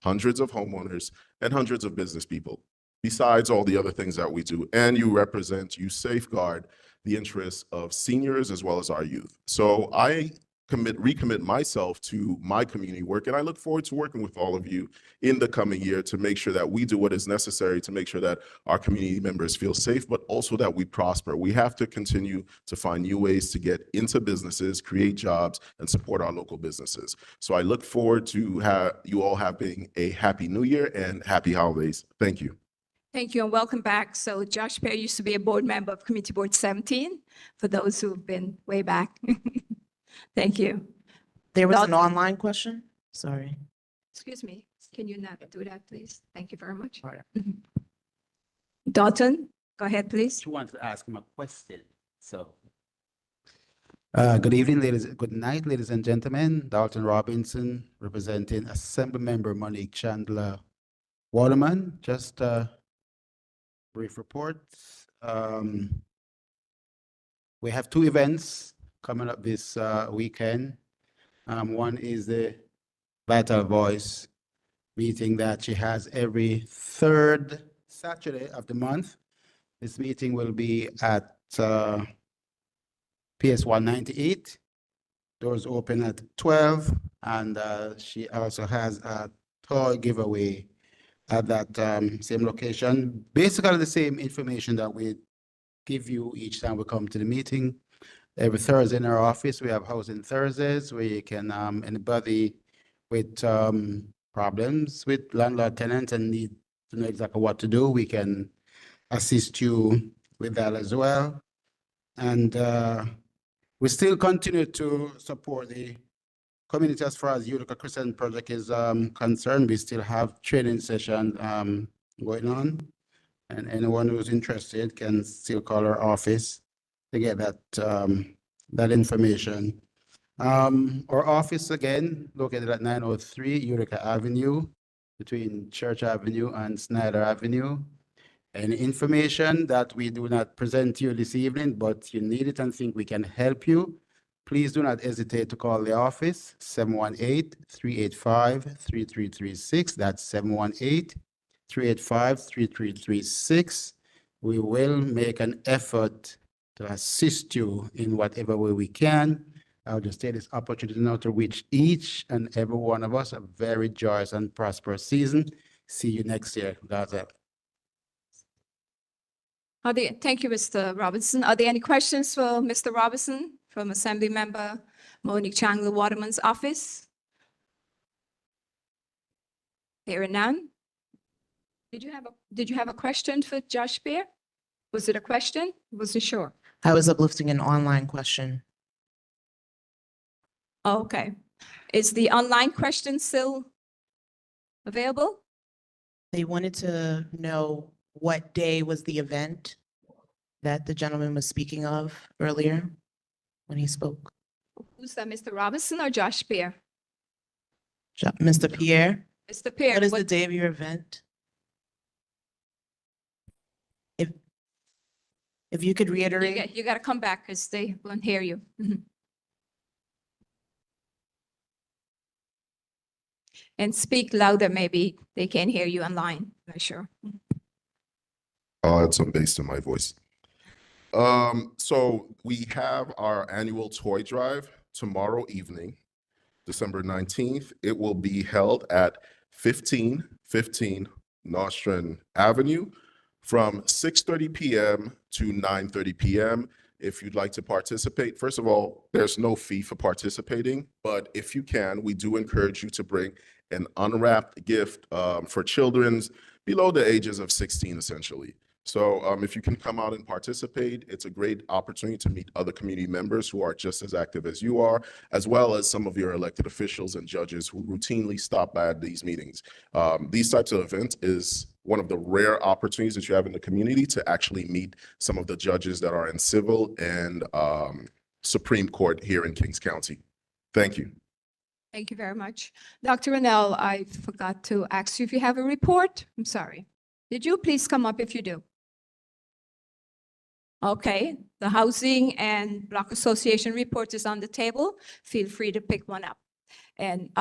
hundreds of homeowners, and hundreds of business people, besides all the other things that we do. And you safeguard the interests of seniors as well as our youth. So I recommit myself to my community work, and I look forward to working with all of you in the coming year to make sure that we do what is necessary to make sure that our community members feel safe, but also that we prosper. We have to continue to find new ways to get into businesses, create jobs, and support our local businesses. So I look forward to you all having a happy new year and happy holidays. Thank you. Thank you and welcome back. So Josh Pear used to be a board member of Community Board 17, for those who've been way back. Thank you. There was an online question? Sorry. Excuse me, can you not do that, please? Thank you very much. Dalton, go ahead, please. She wanted to ask him a question, so. Good evening, good night, ladies and gentlemen. Dalton Robinson, representing Assembly Member Monique Chandler Waterman. Just a brief report. We have two events coming up this weekend. One is the Vital Voice meeting that she has every third Saturday of the month. This meeting will be at PS 198. Doors open at 12, and she also has a toy giveaway at that same location. Basically the same information that we give you each time we come to the meeting. Every Thursday in our office, we have Housing Thursdays where you can, anybody with problems with landlord tenants and need to know exactly what to do, we can assist you with that as well. And we still continue to support the community as far as Utica Crescent Project is concerned. We still have training sessions going on, and anyone who's interested can still call our office to get that information. Our office, again, located at 903 Utica Avenue, between Church Avenue and Snyder Avenue. Any information that we do not present to you this evening, but you need it and think we can help you, please do not hesitate to call the office, 718-385-3336. That's 718-385-3336. We will make an effort to assist you in whatever way we can. I'll just take this opportunity now to wish each and every one of us a very joyous and prosperous season. See you next year. God's help. Thank you, Mr. Robinson. Are there any questions for Mr. Robinson from Assembly Member Monique Chandler Waterman's office? Hearing none. Did you have a question for Josh Beer? Was it a question? Wasn't sure. I was uplifting an online question. Oh, okay. Is the online question still available? They wanted to know what day was the event that the gentleman was speaking of earlier when he spoke. Who's that, Mr. Robinson or Josh Beer? Mr. Pierre? Mr. Pierre. What is the day of your event? If you could reiterate. You got to come back because they won't hear you. And speak louder, maybe they can't hear you online. Not sure. I'll add some bass to my voice. So we have our annual toy drive tomorrow evening, December 19th. It will be held at 1515 Nostrand Avenue from 6:30 p.m. to 9:30 p.m. If you'd like to participate, first of all, there's no fee for participating, but if you can, we do encourage you to bring an unwrapped gift for children below the ages of 16, essentially. So if you can come out and participate, it's a great opportunity to meet other community members who are just as active as you are, as well as some of your elected officials and judges who routinely stop by at these meetings. These types of events is one of the rare opportunities that you have in the community to actually meet some of the judges that are in civil and Supreme Court here in Kings County. Thank you. Thank you very much. Dr. Rennell, I forgot to ask you if you have a report. I'm sorry. Did you please come up if you do? Okay, the Housing and Block Association report is on the table. Feel free to pick one up. And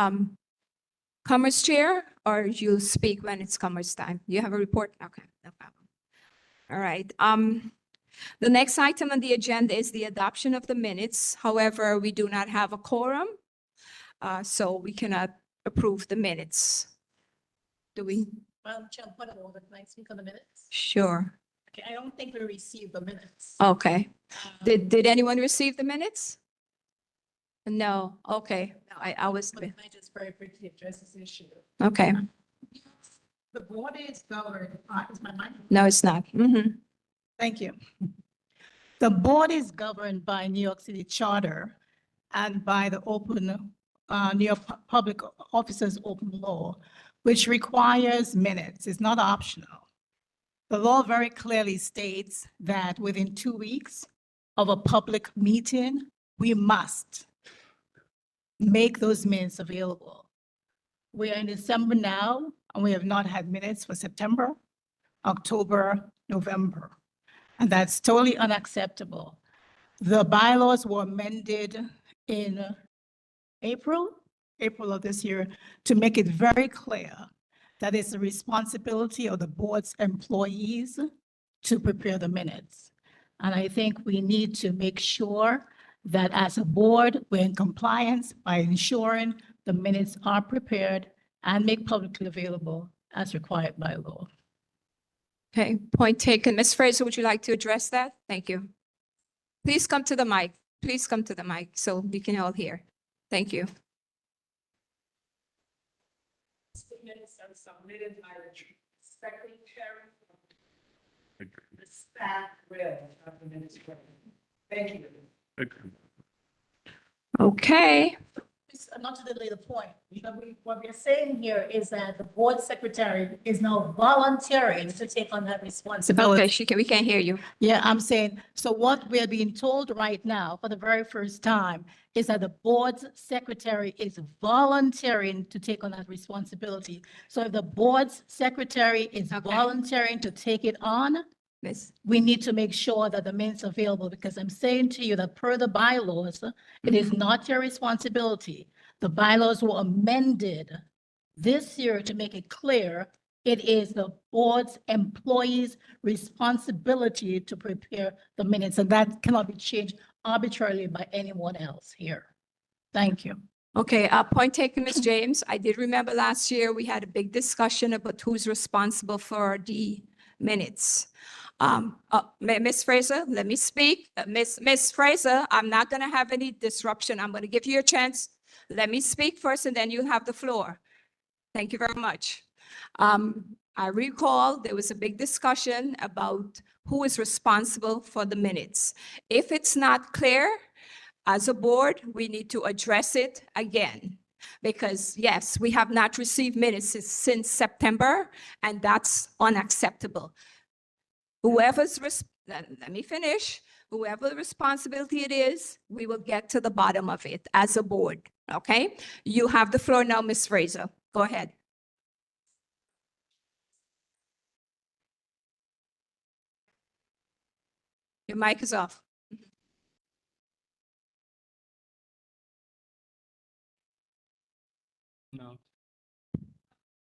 Commerce Chair, or you'll speak when it's Commerce time? You have a report? Okay, no problem. All right. The next item on the agenda is the adoption of the minutes. However, we do not have a quorum, so we cannot approve the minutes. Do we? Well, Chair, point of order, can I speak on the minutes? Sure. Okay, I don't think we received the minutes. Okay. Did anyone receive the minutes? No. Okay. No, I was. But can I just very briefly address this issue? Okay. The board is governed, is my mic? No, it's not. Thank you. The board is governed by New York City Charter and by the New York Public Officers Open Law, which requires minutes. It's not optional. The law very clearly states that within 2 weeks of a public meeting we must make those minutes available. We are in December now, and we have not had minutes for September, October, November. And that's totally unacceptable. The bylaws were amended in April of this year, to make it very clear that it's the responsibility of the board's employees to prepare the minutes. And I think we need to make sure that as a board, we're in compliance by ensuring the minutes are prepared and made publicly available as required by law. Okay, point taken. Ms. Fraser, would you like to address that? Thank you. Please come to the mic. Please come to the mic so we can all hear. Thank you. Minutes are submitted by the secretary. The staff will have the minutes ready. Thank you. Okay. Not to delay the point, what we're saying here is that the board secretary is now volunteering to take on that responsibility. Okay, we can't hear you. Yeah, I'm saying, so what we're being told right now for the very first time is that the board's secretary is volunteering to take on that responsibility. So if the board's secretary is volunteering to take it on, we need to make sure that the minutes are available, because I'm saying to you that per the bylaws, it is not your responsibility. The bylaws were amended this year to make it clear it is the board's employees' responsibility to prepare the minutes, and that cannot be changed arbitrarily by anyone else here. Thank you. Okay, point taken, Ms. James. I did remember last year we had a big discussion about who's responsible for the minutes. Ms. Fraser, let me speak. Ms. Fraser, I'm not going to have any disruption. I'm going to give you a chance. Let me speak first, and then you have the floor. Thank you very much. I recall there was a big discussion about who is responsible for the minutes. If it's not clear, as a board, we need to address it again. Because yes, we have not received minutes since September, and that's unacceptable. Let me finish. Whoever the responsibility it is, we will get to the bottom of it as a board, okay? You have the floor now, Ms. Fraser. Go ahead. Your mic is off. No.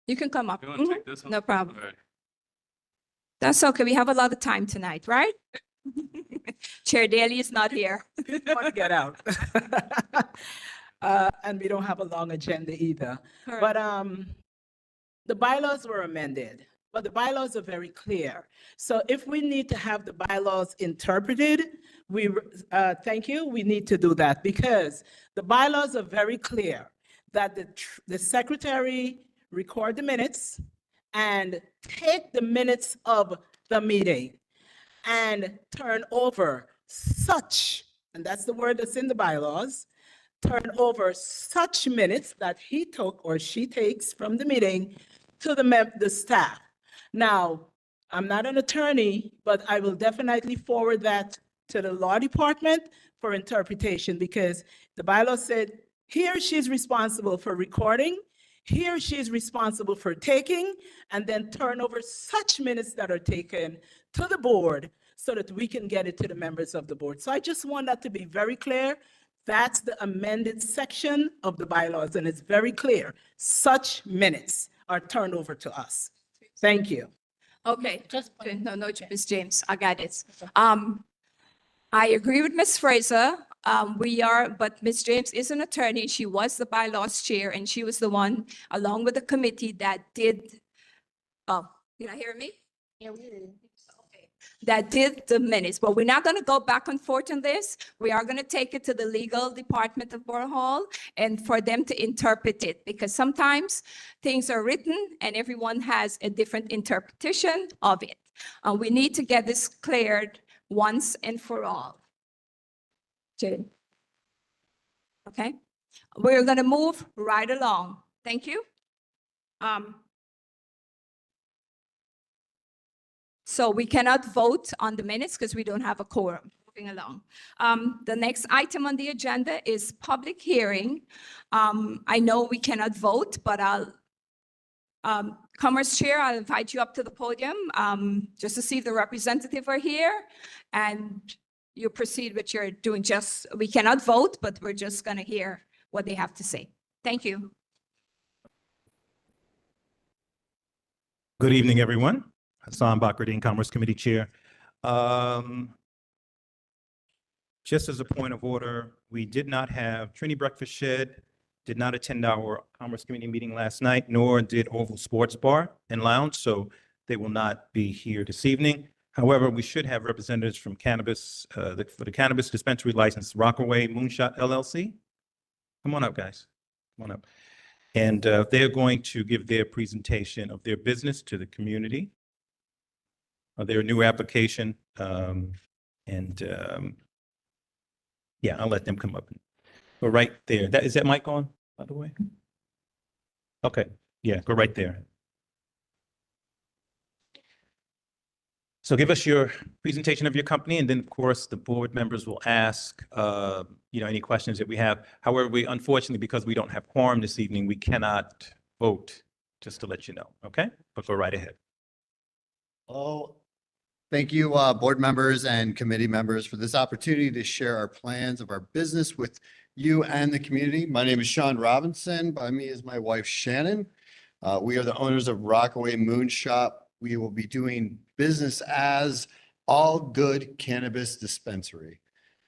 You can come up. You want to take this one? No problem. All right. That's okay. We have a lot of time tonight, right? Chair Daly is not here. Want to get out. And we don't have a long agenda either. Correct. But the bylaws were amended, but the bylaws are very clear. So if we need to have the bylaws interpreted, thank you, we need to do that, because the bylaws are very clear that the secretary record the minutes and take the minutes of the meeting and turn over such, and that's the word that's in the bylaws, turn over such minutes that he took or she takes from the meeting to the staff. Now, I'm not an attorney, but I will definitely forward that to the law department for interpretation, because the bylaw said he or she is responsible for recording, he or she is responsible for taking, and then turn over such minutes that are taken to the board so that we can get it to the members of the board. So I just want that to be very clear. That's the amended section of the bylaws, and it's very clear. Such minutes are turned over to us. Thank you. Okay, no, Ms. James, I got it. I agree with Ms. Fraser. But Ms. James is an attorney. She was the bylaws chair, and she was the one, along with the committee, that did, you not hear me? Yeah, we did. Okay. That did the minutes, but we're not going to go back and forth on this. We are going to take it to the legal department of Borough Hall and for them to interpret it, because sometimes things are written and everyone has a different interpretation of it. We need to get this cleared once and for all. Jane. Okay, we're going to move right along. Thank you. So we cannot vote on the minutes because we don't have a quorum. moving along. The next item on the agenda is public hearing. I know we cannot vote, but Commerce Chair, I'll invite you up to the podium just to see if the representative are here. And you proceed with your doing we cannot vote, but we're just going to hear what they have to say. Thank you. Good evening, everyone. Hassan Bakrdin, Commerce Committee Chair. Just as a point of order, we did not have Trini Breakfast Shed, did not attend our Commerce Committee meeting last night, nor did Oval Sports Bar and Lounge, so they will not be here this evening. However, we should have representatives from cannabis, for the cannabis dispensary license, Rockaway Moonshot LLC. Come on up, guys. Come on up. And they're going to give their presentation of their business to the community, of their new application. Yeah, I'll let them come up. Go right there. Is that mic on, by the way? Okay, yeah, go right there. So give us your presentation of your company, and then, of course, the board members will ask, any questions that we have. However, we, unfortunately, because we don't have quorum this evening, we cannot vote, just to let you know, okay? But go right ahead. Oh, thank you, board members and committee members, for this opportunity to share our plans of our business with you and the community. My name is Sean Robinson. By me is my wife, Shannon. We are the owners of Rockaway Moonshot. We will be doing business as All Good Cannabis Dispensary.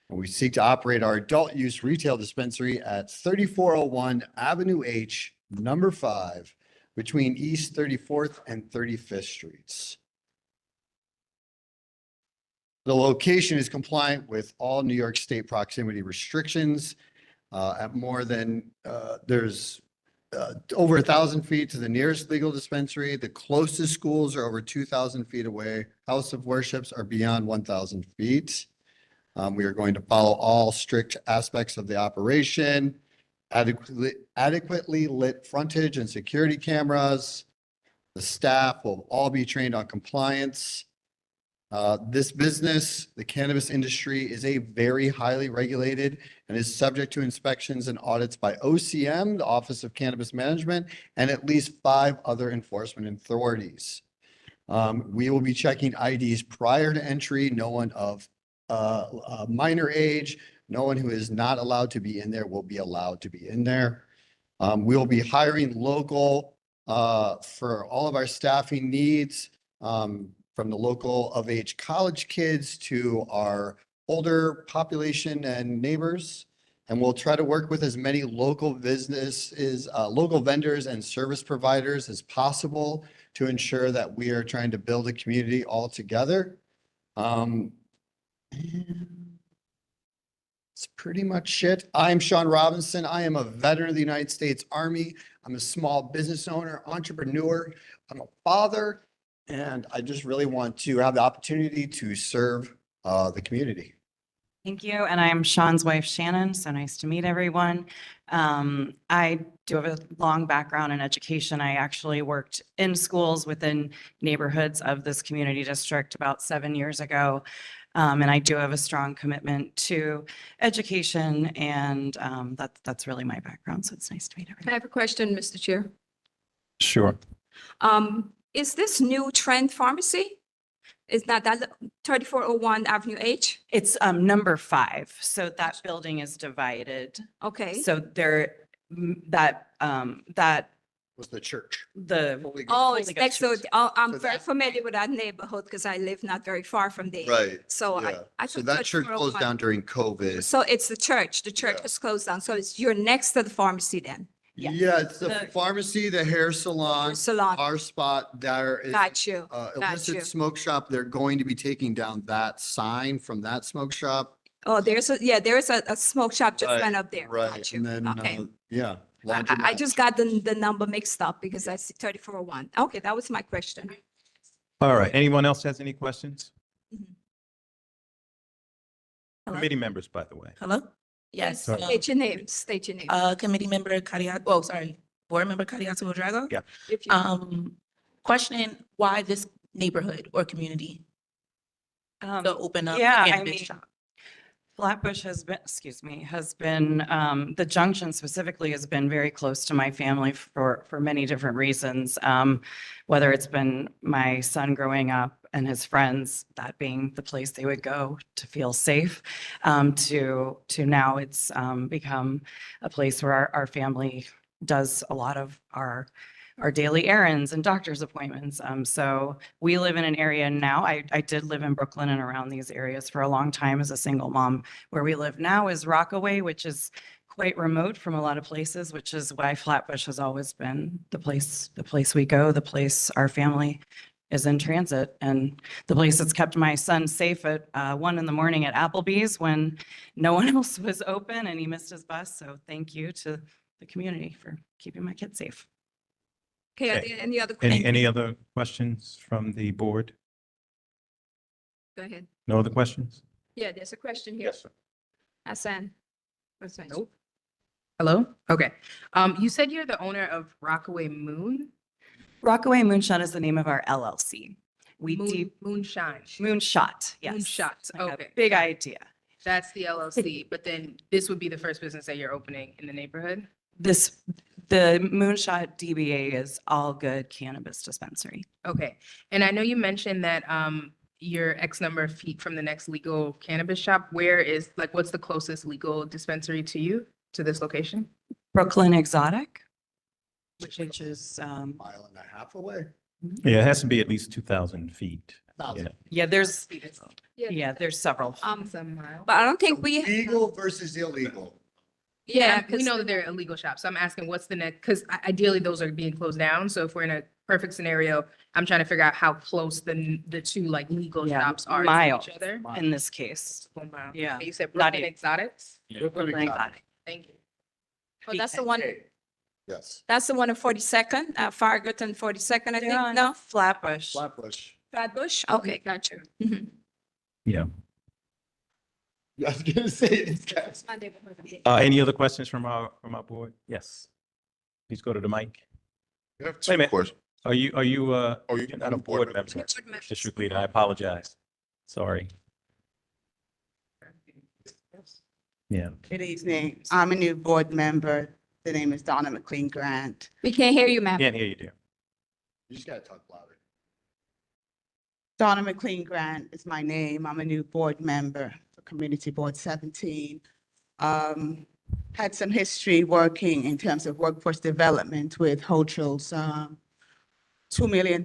And we seek to operate our adult use retail dispensary at 3401 Avenue H, number 5, between East 34th and 35th Streets. The location is compliant with all New York State proximity restrictions. At more than, there's over 1,000 feet to the nearest legal dispensary. The closest schools are over 2,000 feet away. House of worships are beyond 1,000 feet. We are going to follow all strict aspects of the operation, adequately lit frontage and security cameras. The staff will all be trained on compliance. This business, the cannabis industry, is a very highly regulated and is subject to inspections and audits by OCM, the Office of Cannabis Management, and at least 5 other enforcement authorities. We will be checking IDs prior to entry. No one of minor age, no one who is not allowed to be in there will be allowed to be in there. We will be hiring local for all of our staffing needs. From the local of age college kids to our older population and neighbors. And we'll try to work with as many local businesses, local vendors and service providers as possible to ensure that we are trying to build a community all together. It's pretty much it. I'm Sean Robinson. I am a veteran of the United States Army. I'm a small business owner, entrepreneur. I'm a father. And I just really want to have the opportunity to serve the community. Thank you. And I'm Sean's wife, Shannon. So nice to meet everyone. I do have a long background in education. I actually worked in schools within neighborhoods of this community district about 7 years ago. And I do have a strong commitment to education, and that's really my background. So it's nice to meet everyone. I have a question, Mr. Chair. Sure. Is this new Trend Pharmacy? Is that 3401 Avenue H? It's number 5. So that building is divided. Okay. So that Was the church. Oh, it's next to, I'm very familiar with that neighborhood because I live not very far from there. Right. So yeah. I So took that church 3401. closed down during COVID. So it's the church. The church is closed down. So you're next to the pharmacy then? Yeah, it's the pharmacy, the hair salon, our spot there is Got you. illicit smoke shop. They're going to be taking down that sign from that smoke shop. Oh, there's a smoke shop just Right, went up there. Right. Got you. And then, Okay. yeah. I laundromat. just got the number mixed up because I see 3401. Okay, that was my question. All right. Anyone else has any questions? Hello? Committee members, by the way. Hello? Yes. Sorry. State your name. State your name. Committee member board member Cariato Drago. Yeah. If you- Questioning why this neighborhood or community to open up a Yeah, I cannabis mean, shop? Flatbush has been, excuse me, has been, the junction specifically has been very close to my family for many different reasons. Whether it's been my son growing up and his friends, that being the place they would go to feel safe, to now it's become a place where our family does a lot of our daily errands and doctor's appointments. So we live in an area now, I did live in Brooklyn and around these areas for a long time as a single mom. Where we live now is Rockaway, which is quite remote from a lot of places, which is why Flatbush has always been the place we go, the place our family is in transit, and the place that's kept my son safe at 1 a.m. at Applebee's when no one else was open and he missed his bus. So thank you to the community for keeping my kids safe. Okay, are Okay. there any other? Any other questions from the board? Go ahead. No other questions? Yeah, there's a question here. Yes, sir. Hassan. Nope. Hello? Okay. You said you're the owner of Rockaway Moon? Rockaway Moonshot is the name of our LLC. We Moonshine. Moonshot, yes. Moonshot, Like a okay. big idea. That's the LLC, but then this would be the first business that you're opening in the neighborhood? The Moonshot DBA is All Good Cannabis Dispensary. Okay. And I know you mentioned that you're X number of feet from the next legal cannabis shop. Where is, like, what's the closest legal dispensary to you, to this location? Brooklyn Exotic, which is, Mile and a half away. Yeah, it has to be at least 2,000 feet. Yeah. yeah, there's several. But I don't think we. Legal versus illegal. Yeah, we know that they're illegal shops. So I'm asking what's the next, because ideally those are being closed down. So if we're in a perfect scenario, I'm trying to figure out how close the two like legal Yeah, shops are to miles each other. in this case. 1 mile. Yeah. Okay, you said Not Brooklyn even- Exotics? Brooklyn Exotic. Thank you. Oh, that's the one, Yes. that's the one on 42nd, Farragut and 42nd, I They're on think, no? Flatbush. Flatbush. Flatbush? Okay, got you. Mhm. Yeah. I was gonna say, it's guys. Any other questions from our board? Yes. Please go to the mic. I have Wait a two minute. questions. Are you, you're you're not a board member? District leader, I apologize. Sorry. Yeah. Good evening. I'm a new board member. The name is Donna McLean Grant. We can't hear you, ma'am. Can't hear you, dear. You just gotta talk louder. Donna McLean Grant is my name. I'm a new board member for Community Board 17. Had some history working in terms of workforce development with Hochul's $2 million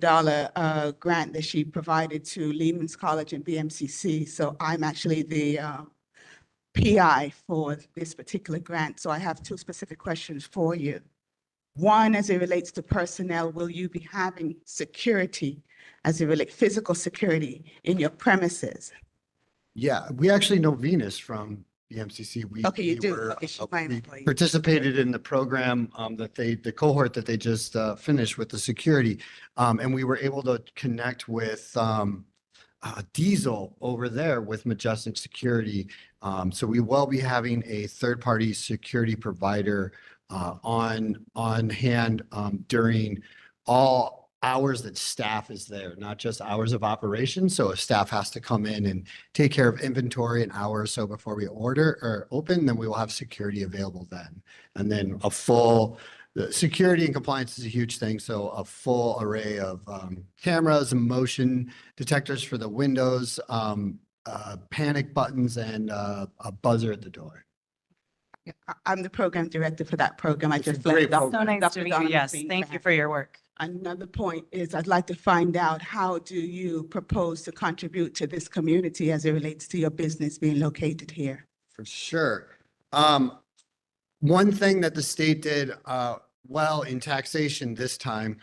grant that she provided to Lehman's College and BMCC. So I'm actually the PI for this particular grant. So I have two specific questions for you. One, as it relates to personnel, will you be having security as it relates, physical security in your premises? Yeah, we actually know Venus from the MCC. Okay, you we do. were, Okay, she's uh, my we employee. participated in the program the cohort that they just finished with the security. And we were able to connect with Diesel over there with Majestic Security. So we will be having a third-party security provider on hand during all hours that staff is there, not just hours of operation. So if staff has to come in and take care of inventory an hour or so before we order or open, then we will have security available then. And then the security and compliance is a huge thing. So a full array of cameras and motion detectors for the windows, panic buttons, and a buzzer at the door. I'm the program director for that program. I It's a just great left. program. So nice Dr. to meet Donna you. Yes, McLean thank you Grant. for your work. Another point is I'd like to find out, how do you propose to contribute to this community as it relates to your business being located here? For sure. One thing that the state did well in taxation this time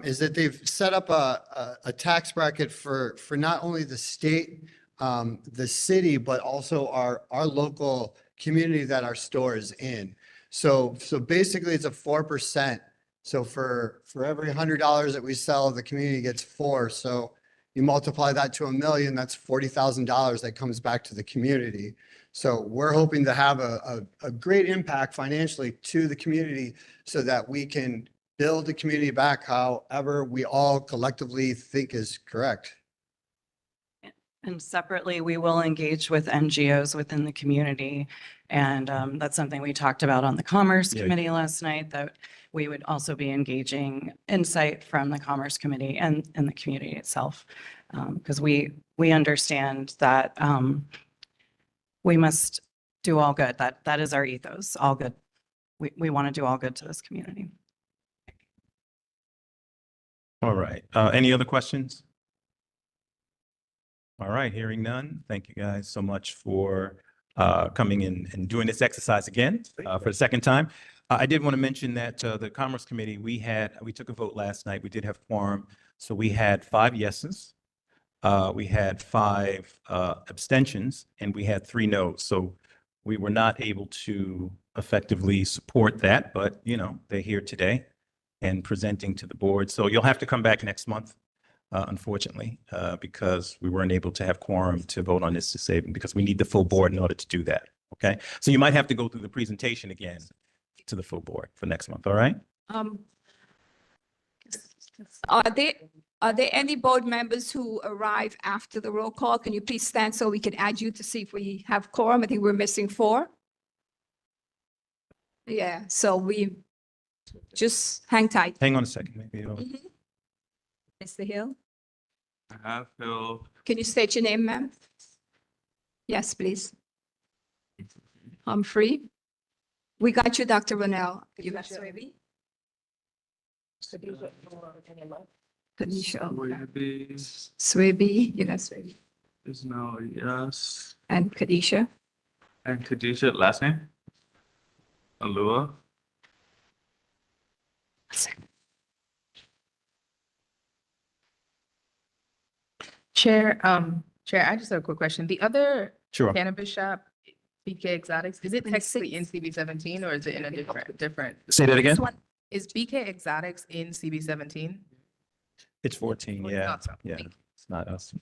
is that they've set up a tax bracket for not only the state, the city, but also our local community that our store is in. So basically it's a 4%. So for every $100 that we sell, the community gets 4. So you multiply that to $1 million, that's $40,000 that comes back to the community. So we're hoping to have a great impact financially to the community so that we can build the community back however we all collectively think is correct. And separately, we will engage with NGOs within the community. And that's something we talked about on the Commerce Yeah. Committee last night, that we would also be engaging insight from the Commerce Committee and the community itself. Because we understand that we must do all good. That is our ethos, all good. We want to do all good to this community. All right. Any other questions? All right, hearing none. Thank you guys so much for coming in and doing this exercise again for the second time. I did want to mention that the Commerce Committee, we took a vote last night. We did have quorum. So we had 5 yeses. We had 5 abstentions, and we had 3 noes. So we were not able to effectively support that, but you know, they're here today and presenting to the board. So you'll have to come back next month, unfortunately, because we weren't able to have quorum to vote on this evening because we need the full board in order to do that. Okay, so you might have to go through the presentation again to the full board for next month. All right. Are there any board members who arrive after the roll call? Can you please stand so we can add you to see if we have quorum? I think we're missing 4. Yeah, so we just hang tight. Hang on a second. Maybe Mr. Hill, I have Hill. can you state your name, ma'am? Yes, please. Humphrey. We got you, Dr. Ronell. You got Swaby? Kadisha. Swaby, you got Swaby. Is now yes. And Kadisha. And Khadijah, last name? Alua. Chair, I just have a quick question. The other Sure. cannabis shop, BK Exotics, is it technically in CB 17 or is it in a different? Say that again? Is BK Exotics in CB 17? It's 14. Yeah. thought so. Yeah. It's not us.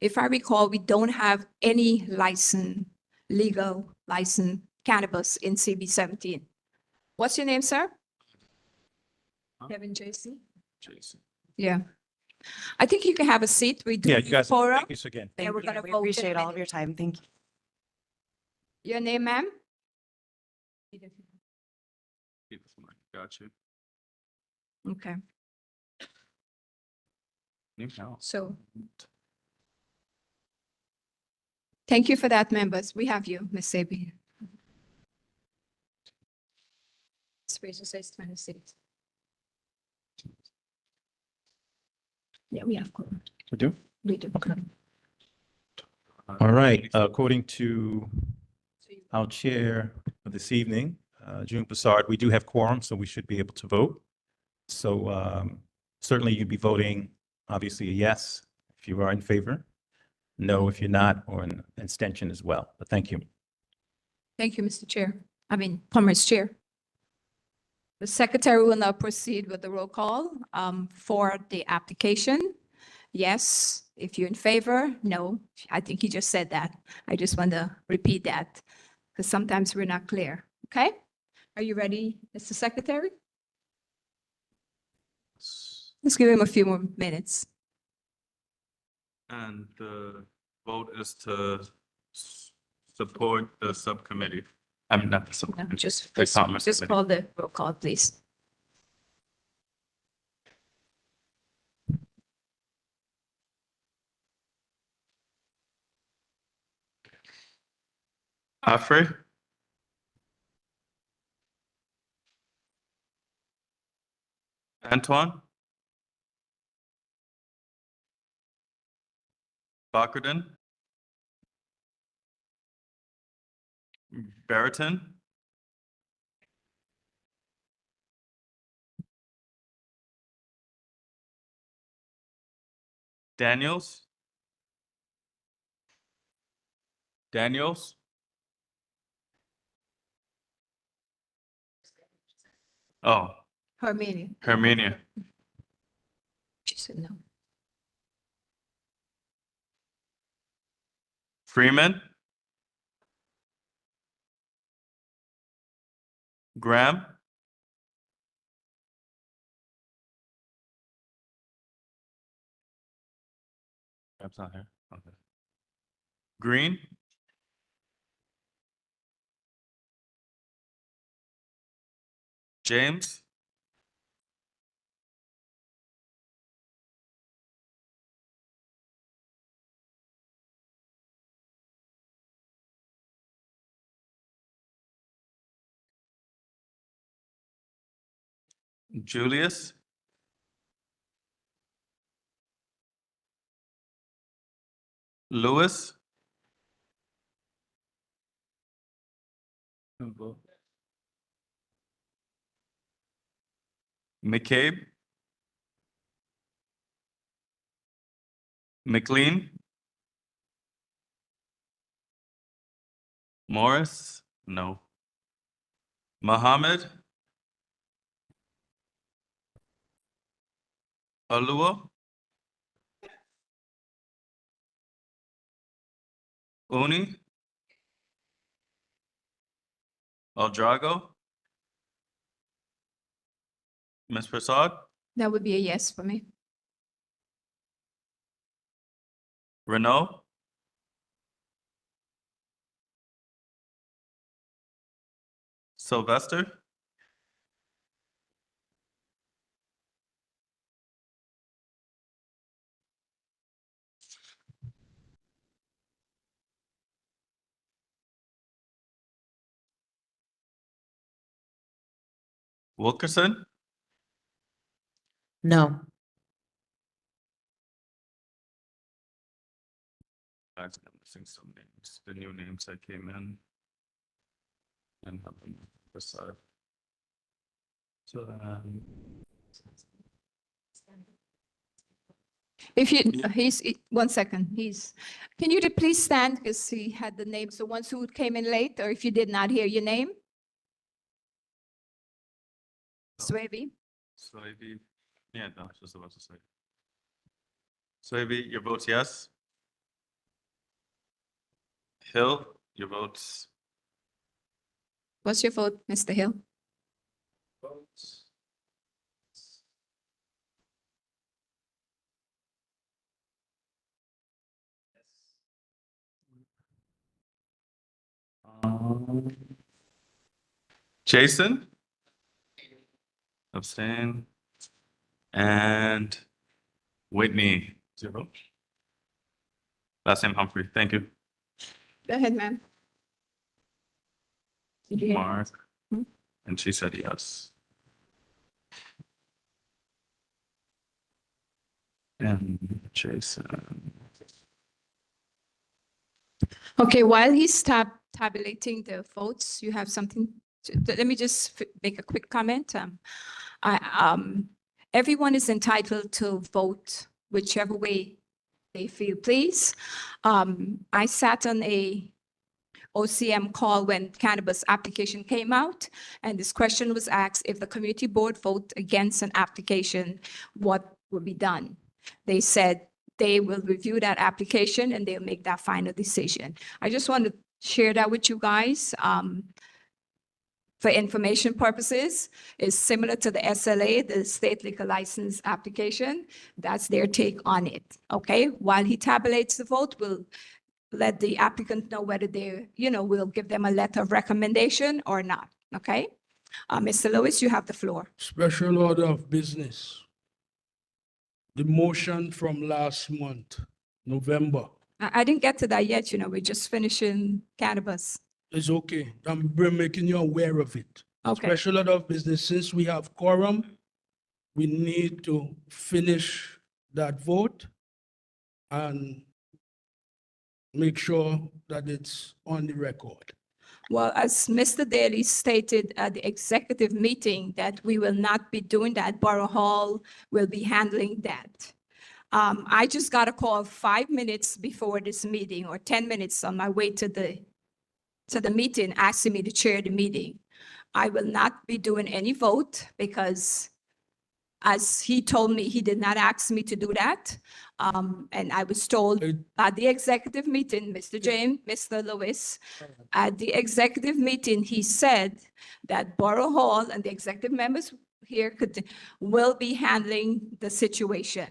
If I recall, we don't have any legal license cannabis in CB 17. What's your name, sir? Kevin J.C.? Jason. Yeah. I think you can have a seat. We do. Yeah, you guys. quorum. Thank you again. Yeah, we're you. gonna We vote in a appreciate all of minute. your time. Thank you. Your name, ma'am? Got you. Okay, New house. so. Thank you for that, members. We have you, Ms. Sabi. Space says 26. Yeah, we have quorum. We do? We do. Okay. All right. According to our chair of this evening, June Broussard, we do have quorum, so we should be able to vote. So certainly you'd be voting, obviously, a yes if you are in favor, no if you're not, or an abstention as well. But thank you. Thank you, Mr. Chair. Commerce Chair. The secretary will now proceed with the roll call for the application. Yes, if you're in favor, no. I think he just said that. I just want to repeat that because sometimes we're not clear. Okay? Are you ready, Mr. Secretary? Let's give him a few more minutes. And the vote is to support the subcommittee. I mean, not the No, subcommittee. just the Commerce just Committee. call the roll call, please. Humphrey. Antoine. Bakkerton. Barrington. Daniels. Daniels. Oh, Hermania. Herminia. She said no. Freeman. Graham. Graham's not here. Okay. Green. James. Julius. Lewis. McCabe. McLean. Morris. No. Muhammad. Alua. Uni. Aldrago. Ms. Prasad. That would be a yes for me. Renault. Sylvester. Wilkerson. No. I'm missing some names, the new names that came in. And have them beside. So, If you, one second, can you please stand because he had the names, the ones who came in late, or if you did not hear your name? Swaby. Soibi, yeah, no, I was just about to say. Soibi, your vote's yes. Hill, your vote's. What's your vote, Mr. Hill? Jason? Abstain. And Whitney, 0. Last name Humphrey, thank you. Go ahead, ma'am. Did you hear? Mark, and she said yes. And Jason. Okay, while he's tabulating the votes, you have something, let me just make a quick comment. Everyone is entitled to vote whichever way they feel please. I sat on a OCM call when cannabis application came out, and this question was asked, if the community board vote against an application, what will be done? They said they will review that application and they'll make that final decision. I just want to share that with you guys. For information purposes, is similar to the SLA, the state liquor license application. That's their take on it, okay? While he tabulates the vote, we'll let the applicant know whether they, we'll give them a letter of recommendation or not, okay? Mr. Lewis, you have the floor. Special order of business. The motion from last month, November. I didn't get to that yet, we're just finishing cannabis. It's okay. I'm making you aware of it. Okay. Special order of business, since we have quorum, we need to finish that vote and make sure that it's on the record. Well, as Mr. Daly stated at the executive meeting that we will not be doing that, Borough Hall will be handling that. I just got a call 5 minutes before this meeting or 10 minutes on my way to the meeting asking me to chair the meeting. I will not be doing any vote because as he told me, he did not ask me to do that. And I was told at the executive meeting, Mr. James, Mr. Lewis, at the executive meeting, he said that Borough Hall and the executive members here will be handling the situation.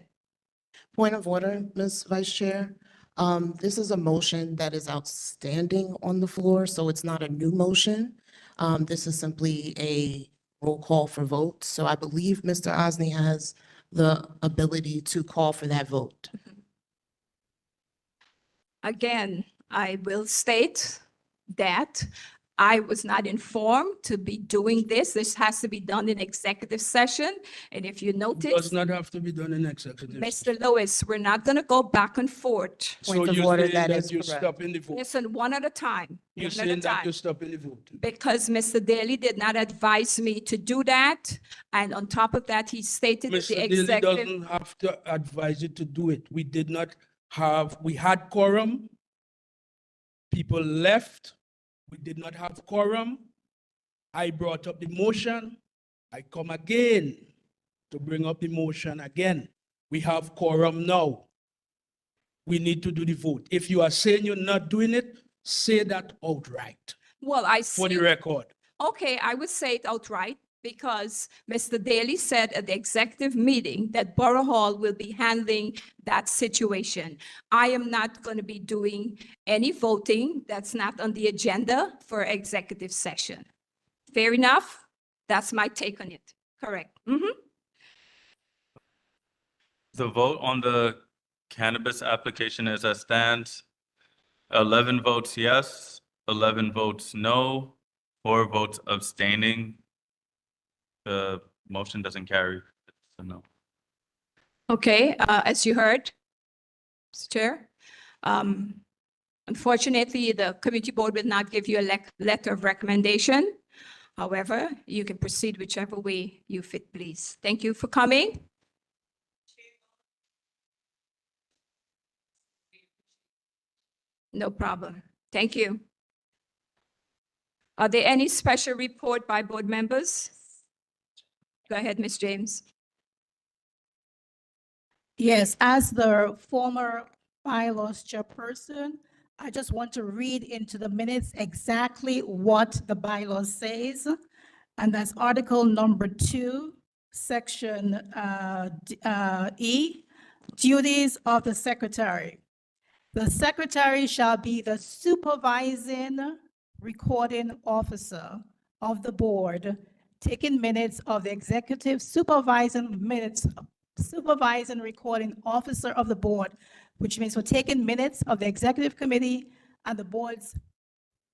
Point of order, Ms. Vice Chair. This is a motion that is outstanding on the floor, so it's not a new motion. This is simply a roll call for vote. So I believe Mr. Osney has the ability to call for that vote. Again, I will state that I was not informed to be doing this. This has to be done in executive session. And if you Does notice, not have to be done in executive. Mr. Lewis, we're not going to go back and forth. So Point of you're order, saying that that is you're correct. stopping the vote? Listen, one at a time. You're one at a saying that time. you're stopping the vote? Because Mr. Daly did not advise me to do that. And on top of that, he stated that the Mr. Daly executive. doesn't have to advise you to do it. We did not have, we had quorum. People left. We did not have quorum. I brought up the motion. I come again to bring up the motion again. We have quorum now. We need to do the vote. If you are saying you're not doing it, say that outright Well, I for the see. record. Okay, I would say it outright because Mr. Daly said at the executive meeting that Borough Hall will be handling that situation. I am not going to be doing any voting that's not on the agenda for executive session. Fair enough? That's my take on it. Correct. The vote on the cannabis application as it stands, 11 votes yes, 11 votes no, 4 votes abstaining. The motion doesn't carry, so no. Okay, as you heard, Mr. Chair, unfortunately, the community board will not give you a letter of recommendation. However, you can proceed whichever way you fit, please. Thank you for coming. No problem. Thank you. Are there any special report by board members? Go ahead, Ms. James. Yes, as the former bylaws chairperson, I just want to read into the minutes exactly what the bylaws says. And that's Article number 2, Section E, duties of the secretary. The secretary shall be the supervising recording officer of the board, taking minutes of the executive supervising recording officer of the board, which means we're taking minutes of the executive committee and the board's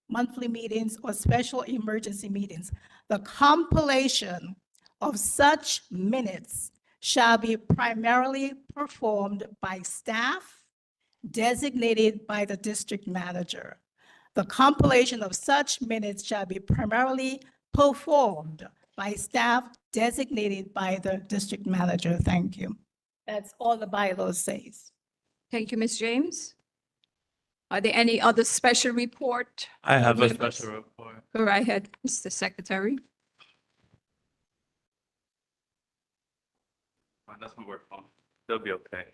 monthly meetings or special emergency meetings. The compilation of such minutes shall be primarily performed by staff designated by the district manager. The compilation of such minutes shall be primarily performed by staff designated by the district manager. Thank you. That's all the bylaws says. Thank you, Ms. James. Are there any other special report? I have a Members? special report. Go right ahead, Mr. Secretary. That's my work phone. They'll be okay.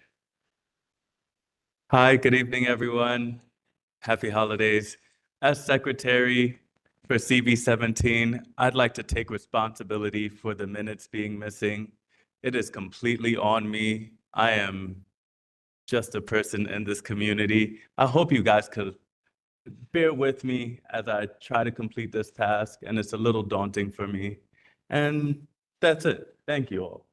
Hi, good evening, everyone. Happy holidays. As secretary for CB17, I'd like to take responsibility for the minutes being missing. It is completely on me. I am just a person in this community. I hope you guys could bear with me as I try to complete this task, and it's a little daunting for me. And that's it. Thank you all.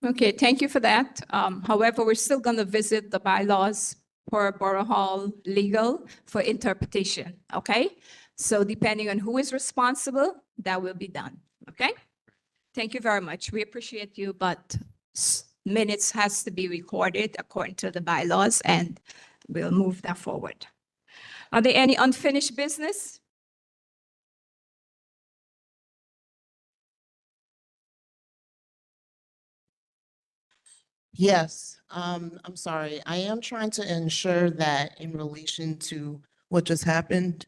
Okay, thank you for that. However, we're still going to visit the bylaws for Borough Hall legal for interpretation, okay? So depending on who is responsible, that will be done, okay? Thank you very much. We appreciate you, but minutes has to be recorded according to the bylaws, and we'll move that forward. Are there any unfinished business? Yes, I'm sorry. I am trying to ensure that in relation to what just happened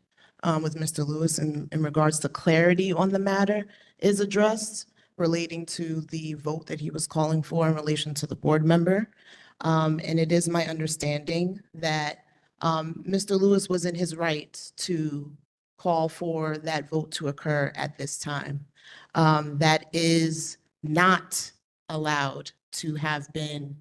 with Mr. Lewis in regards to clarity on the matter is addressed relating to the vote that he was calling for in relation to the board member. And it is my understanding that Mr. Lewis was in his right to call for that vote to occur at this time. That is not allowed to have been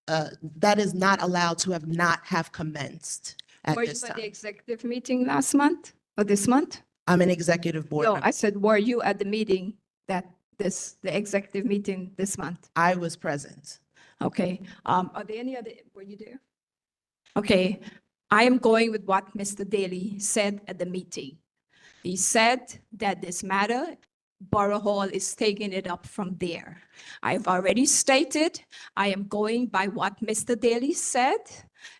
that is not allowed to have commenced at Were you this at the time. executive meeting last month or this month? I'm an executive board No, member. I said, were you at the meeting the executive meeting this month? I was present. Okay, are there any other, were you there? Okay, I am going with what Mr. Daly said at the meeting. He said that this matter, Borough Hall is taking it up from there. I've already stated, I am going by what Mr. Daly said,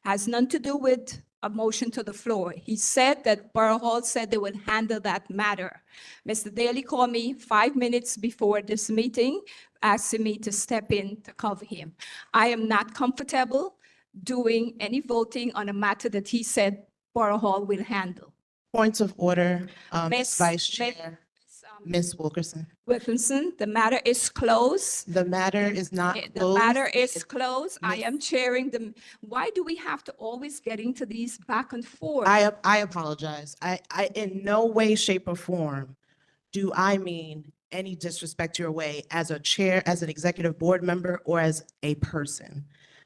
has nothing to do with a motion to the floor. He said that Borough Hall said they would handle that matter. Mr. Daly called me 5 minutes before this meeting, asking me to step in to cover him. I am not comfortable doing any voting on a matter that he said Borough Hall will handle. Points of order, Miss- Vice Chair, Ms. Wilkerson. Wilkinson, the matter is closed. The matter is not The closed. matter is closed. I am chairing the, why do we have to always get into these back and forth? I apologize. I in no way, shape, or form do I mean any disrespect your way as a chair, as an executive board member, or as a person.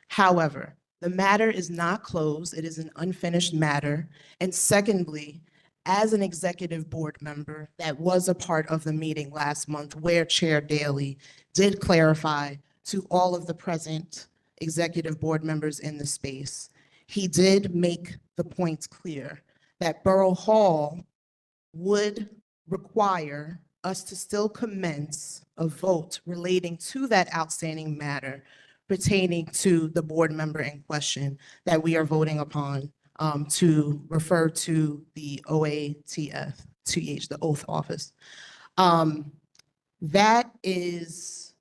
However, the matter is not closed. It is an unfinished matter. And secondly, as an executive board member that was a part of the meeting last month where Chair Daly did clarify to all of the present executive board members in the space, he did make the points clear that Borough Hall would require us to still commence a vote relating to that outstanding matter pertaining to the board member in question that we are voting upon to refer to the OATF, the oath office. That is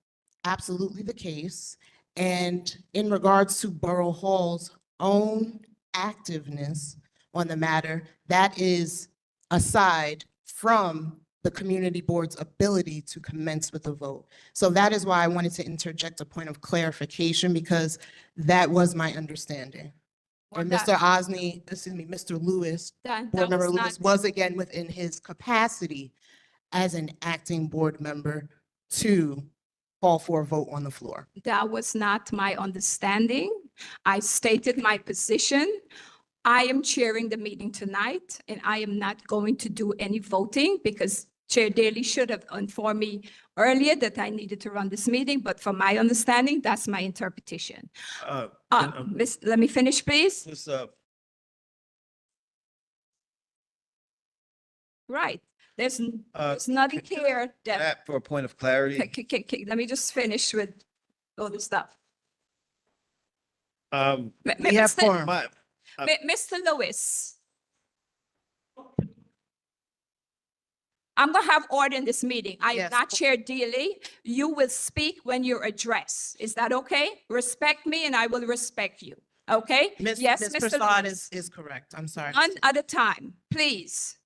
absolutely the case. And in regards to Borough Hall's own activeness on the matter, that is aside from the community board's ability to commence with a vote. So that is why I wanted to interject a point of clarification, because that was my understanding. And Mr. Mr. Lewis, Board Member Lewis was again within his capacity as an acting board member to call for a vote on the floor. That was not my understanding. I stated my position. I am chairing the meeting tonight, and I am not going to do any voting because Chair Daly should have informed me earlier that I needed to run this meeting, but from my understanding, that's my interpretation. Let me finish, please. Right. There's nothing here that, For a point of clarity, let me just finish with all the stuff. We have quorum. Mr. Lewis. I'm gonna have order in this meeting. I am Yes. not Chair Daly. You will speak when you're addressed. Is that okay? Respect me and I will respect you. Okay? Yes, Ms. Mr. Prasad Lewis. is correct. I'm sorry. One at a time, please.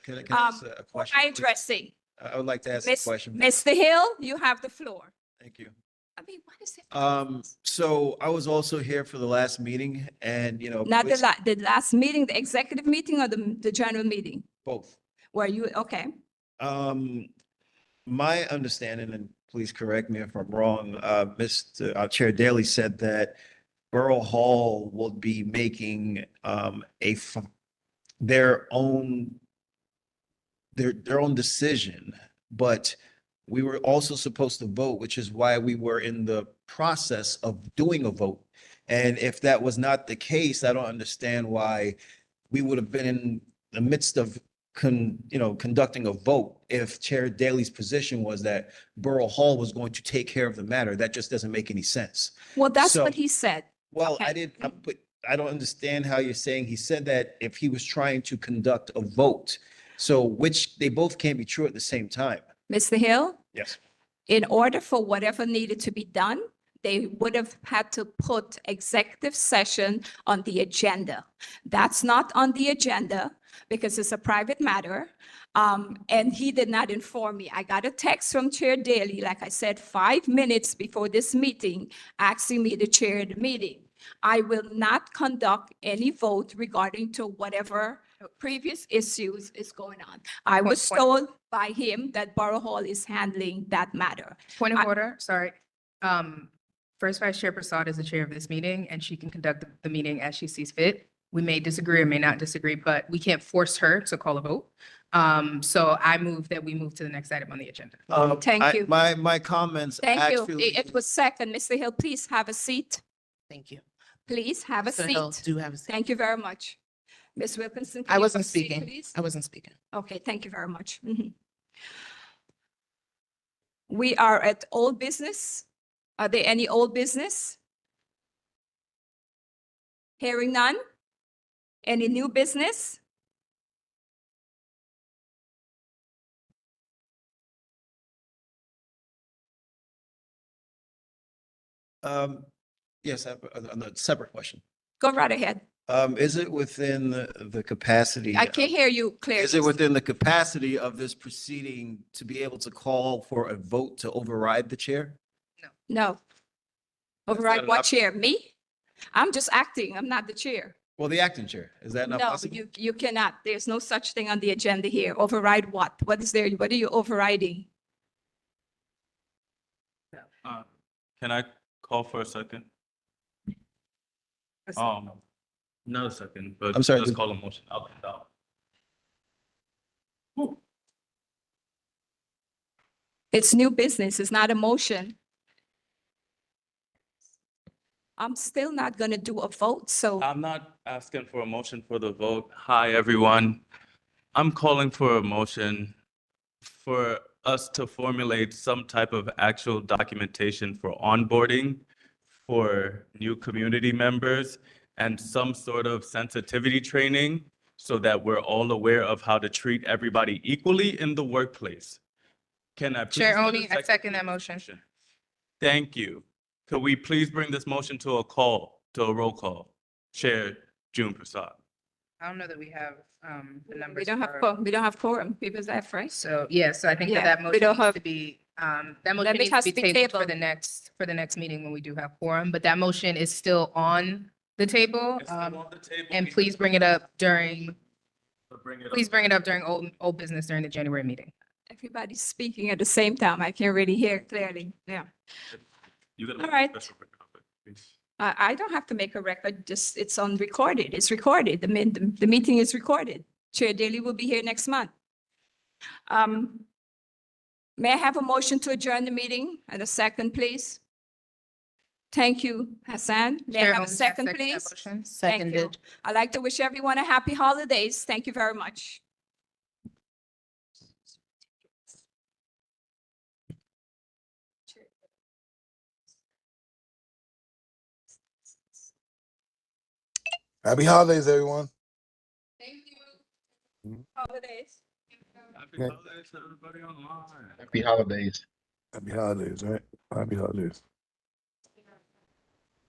can I ask a question? I addressing. I would like to ask a Miss- question. Mr. Hill, you have the floor. Thank you. I mean, what is it? So I was also here for the last meeting and, Not the last meeting, the executive meeting or the general meeting? both. Were you, okay. My understanding, and please correct me if I'm wrong, Chair Daly said that Borough Hall will be making their own decision, but we were also supposed to vote, which is why we were in the process of doing a vote. And if that was not the case, I don't understand why we would have been in the midst of conducting a vote if Chair Daly's position was that Borough Hall was going to take care of the matter. That just doesn't make any sense. Well, that's So- what he said. Well, Okay. but I don't understand how you're saying he said that if he was trying to conduct a vote. So they both can't be true at the same time. Mr. Hill? Yes. In order for whatever needed to be done, they would have had to put executive session on the agenda. That's not on the agenda because it's a private matter. And he did not inform me. I got a text from Chair Daly, like I said, 5 minutes before this meeting, asking me to chair the meeting. I will not conduct any vote regarding to whatever previous issues is going on. I was told by him that Borough Hall is handling that matter. Point of order, sorry. First Vice Chair Prasad is the chair of this meeting, and she can conduct the meeting as she sees fit. We may disagree or may not disagree, but we can't force her to call a vote. So I move that we move to the next item on the agenda. Thank you. My comments Thank you. actually. It was second. Mr. Hill, please have a seat. Thank you. Please have a Mr. Hill, seat. do have a seat. Thank you very much. Ms. Wilkinson. can I you wasn't proceed, speaking. please? I wasn't speaking. Okay, thank you very much. Mhm. We are at old business. Are there any old business? Hearing none? Any new business? Yes, I have a separate question. Go right ahead. Is it within the capacity? I can't hear you clearly. Is it within the capacity of this proceeding to be able to call for a vote to override the chair? No. Override what chair? Me? I'm just acting. I'm not the chair. Well, the acting chair, is that not No, possible? you cannot. There's no such thing on the agenda here. Override what? What is there? What are you overriding? Can I call for a second? Not a second, but I'm sorry, let's the- call a motion up and down. It's new business. It's not a motion. I'm still not going to do a vote, so I'm not asking for a motion for the vote. Hi, everyone. I'm calling for a motion for us to formulate some type of actual documentation for onboarding for new community members and some sort of sensitivity training so that we're all aware of how to treat everybody equally in the workplace. Can I? please Chair get a Oni, I second that motion. Thank you. Could we please bring this motion to a roll call? Chair June Prasad. I don't know that we have the numbers. we don't have, for- we don't have quorum. People's left, right? So, yeah, so I think Yeah, that we motion don't needs have- to be, that That motion it needs has to to be be tabled for tabled. the next meeting when we do have quorum, but that motion is still on the table. It's still on the table. And please bring it up during, Bring it up. please bring it up during old business during the January meeting. Everybody's speaking at the same time. I can't really hear clearly. Yeah. You gotta All make a right. special record of it, please. I don't have to make a record, just, it's on recorded. It's recorded. The meeting is recorded. Chair Daly will be here next month. May I have a motion to adjourn the meeting and a second, please? Thank you, Hassan. May I Chair have a Oni, I second, that please? motion. Thank you. Seconded. I'd like to wish everyone a happy holidays. Thank you very much. Happy holidays, everyone. Thank you. Holidays. Happy holidays to everybody online. Happy holidays. Happy holidays, right? Happy holidays.